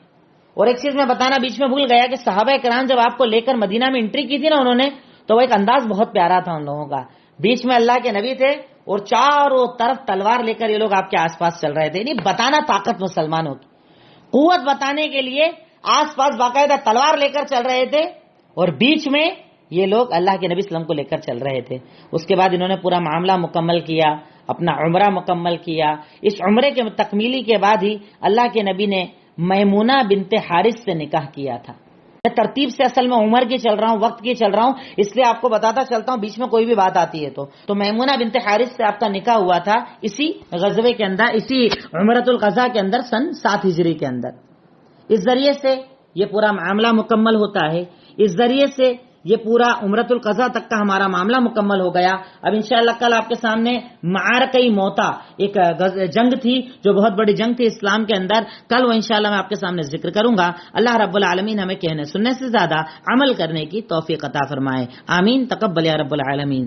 اور ایک چیز میں بتانا بیچ میں بھول گیا کہ صحابہ کرام جب آپ کو لے کر مدینہ میں انٹری کی تھی نا انہوں نے، تو وہ ایک انداز بہت پیارا تھا ان لوگوں کا۔ بیچ میں اللہ کے نبی تھے اور چاروں طرف تلوار لے کر یہ لوگ آپ کے آس پاس چل رہے تھے، نہیں بتانا طاقت مسلمانوں کی، قوت بتانے کے لیے آس پاس باقاعدہ تلوار لے کر چل رہے تھے، اور بیچ میں یہ لوگ اللہ کے نبی صلی اللہ علیہ وسلم کو لے کر چل رہے تھے۔ اس کے بعد انہوں نے پورا معاملہ مکمل کیا، اپنا عمرہ مکمل کیا۔ اس عمرے کے تکمیلی کے بعد ہی اللہ کے نبی نے میمونہ بنت حارث سے نکاح کیا تھا۔ میں ترتیب سے اصل میں عمر کی چل رہا ہوں، وقت کی چل رہا ہوں، اس لیے آپ کو بتاتا چلتا ہوں بیچ میں کوئی بھی بات آتی ہے تو میمونہ بنت حارث سے آپ کا نکاح ہوا تھا اسی غزوے کے اندر، اسی عمرۃ القضا کے اندر، سن 7 ہجری کے اندر۔ اس ذریعے سے یہ پورا معاملہ مکمل ہوتا ہے، اس ذریعے سے یہ پورا عمرۃ القضا تک کا ہمارا معاملہ مکمل ہو گیا۔ اب انشاءاللہ کل آپ کے سامنے معرکہ موتا، ایک جنگ تھی جو بہت بڑی جنگ تھی اسلام کے اندر، کل وہ انشاءاللہ میں آپ کے سامنے ذکر کروں گا۔ اللہ رب العالمین ہمیں کہنے سننے سے زیادہ عمل کرنے کی توفیق عطا فرمائے، آمین، تقبل یا رب العالمین۔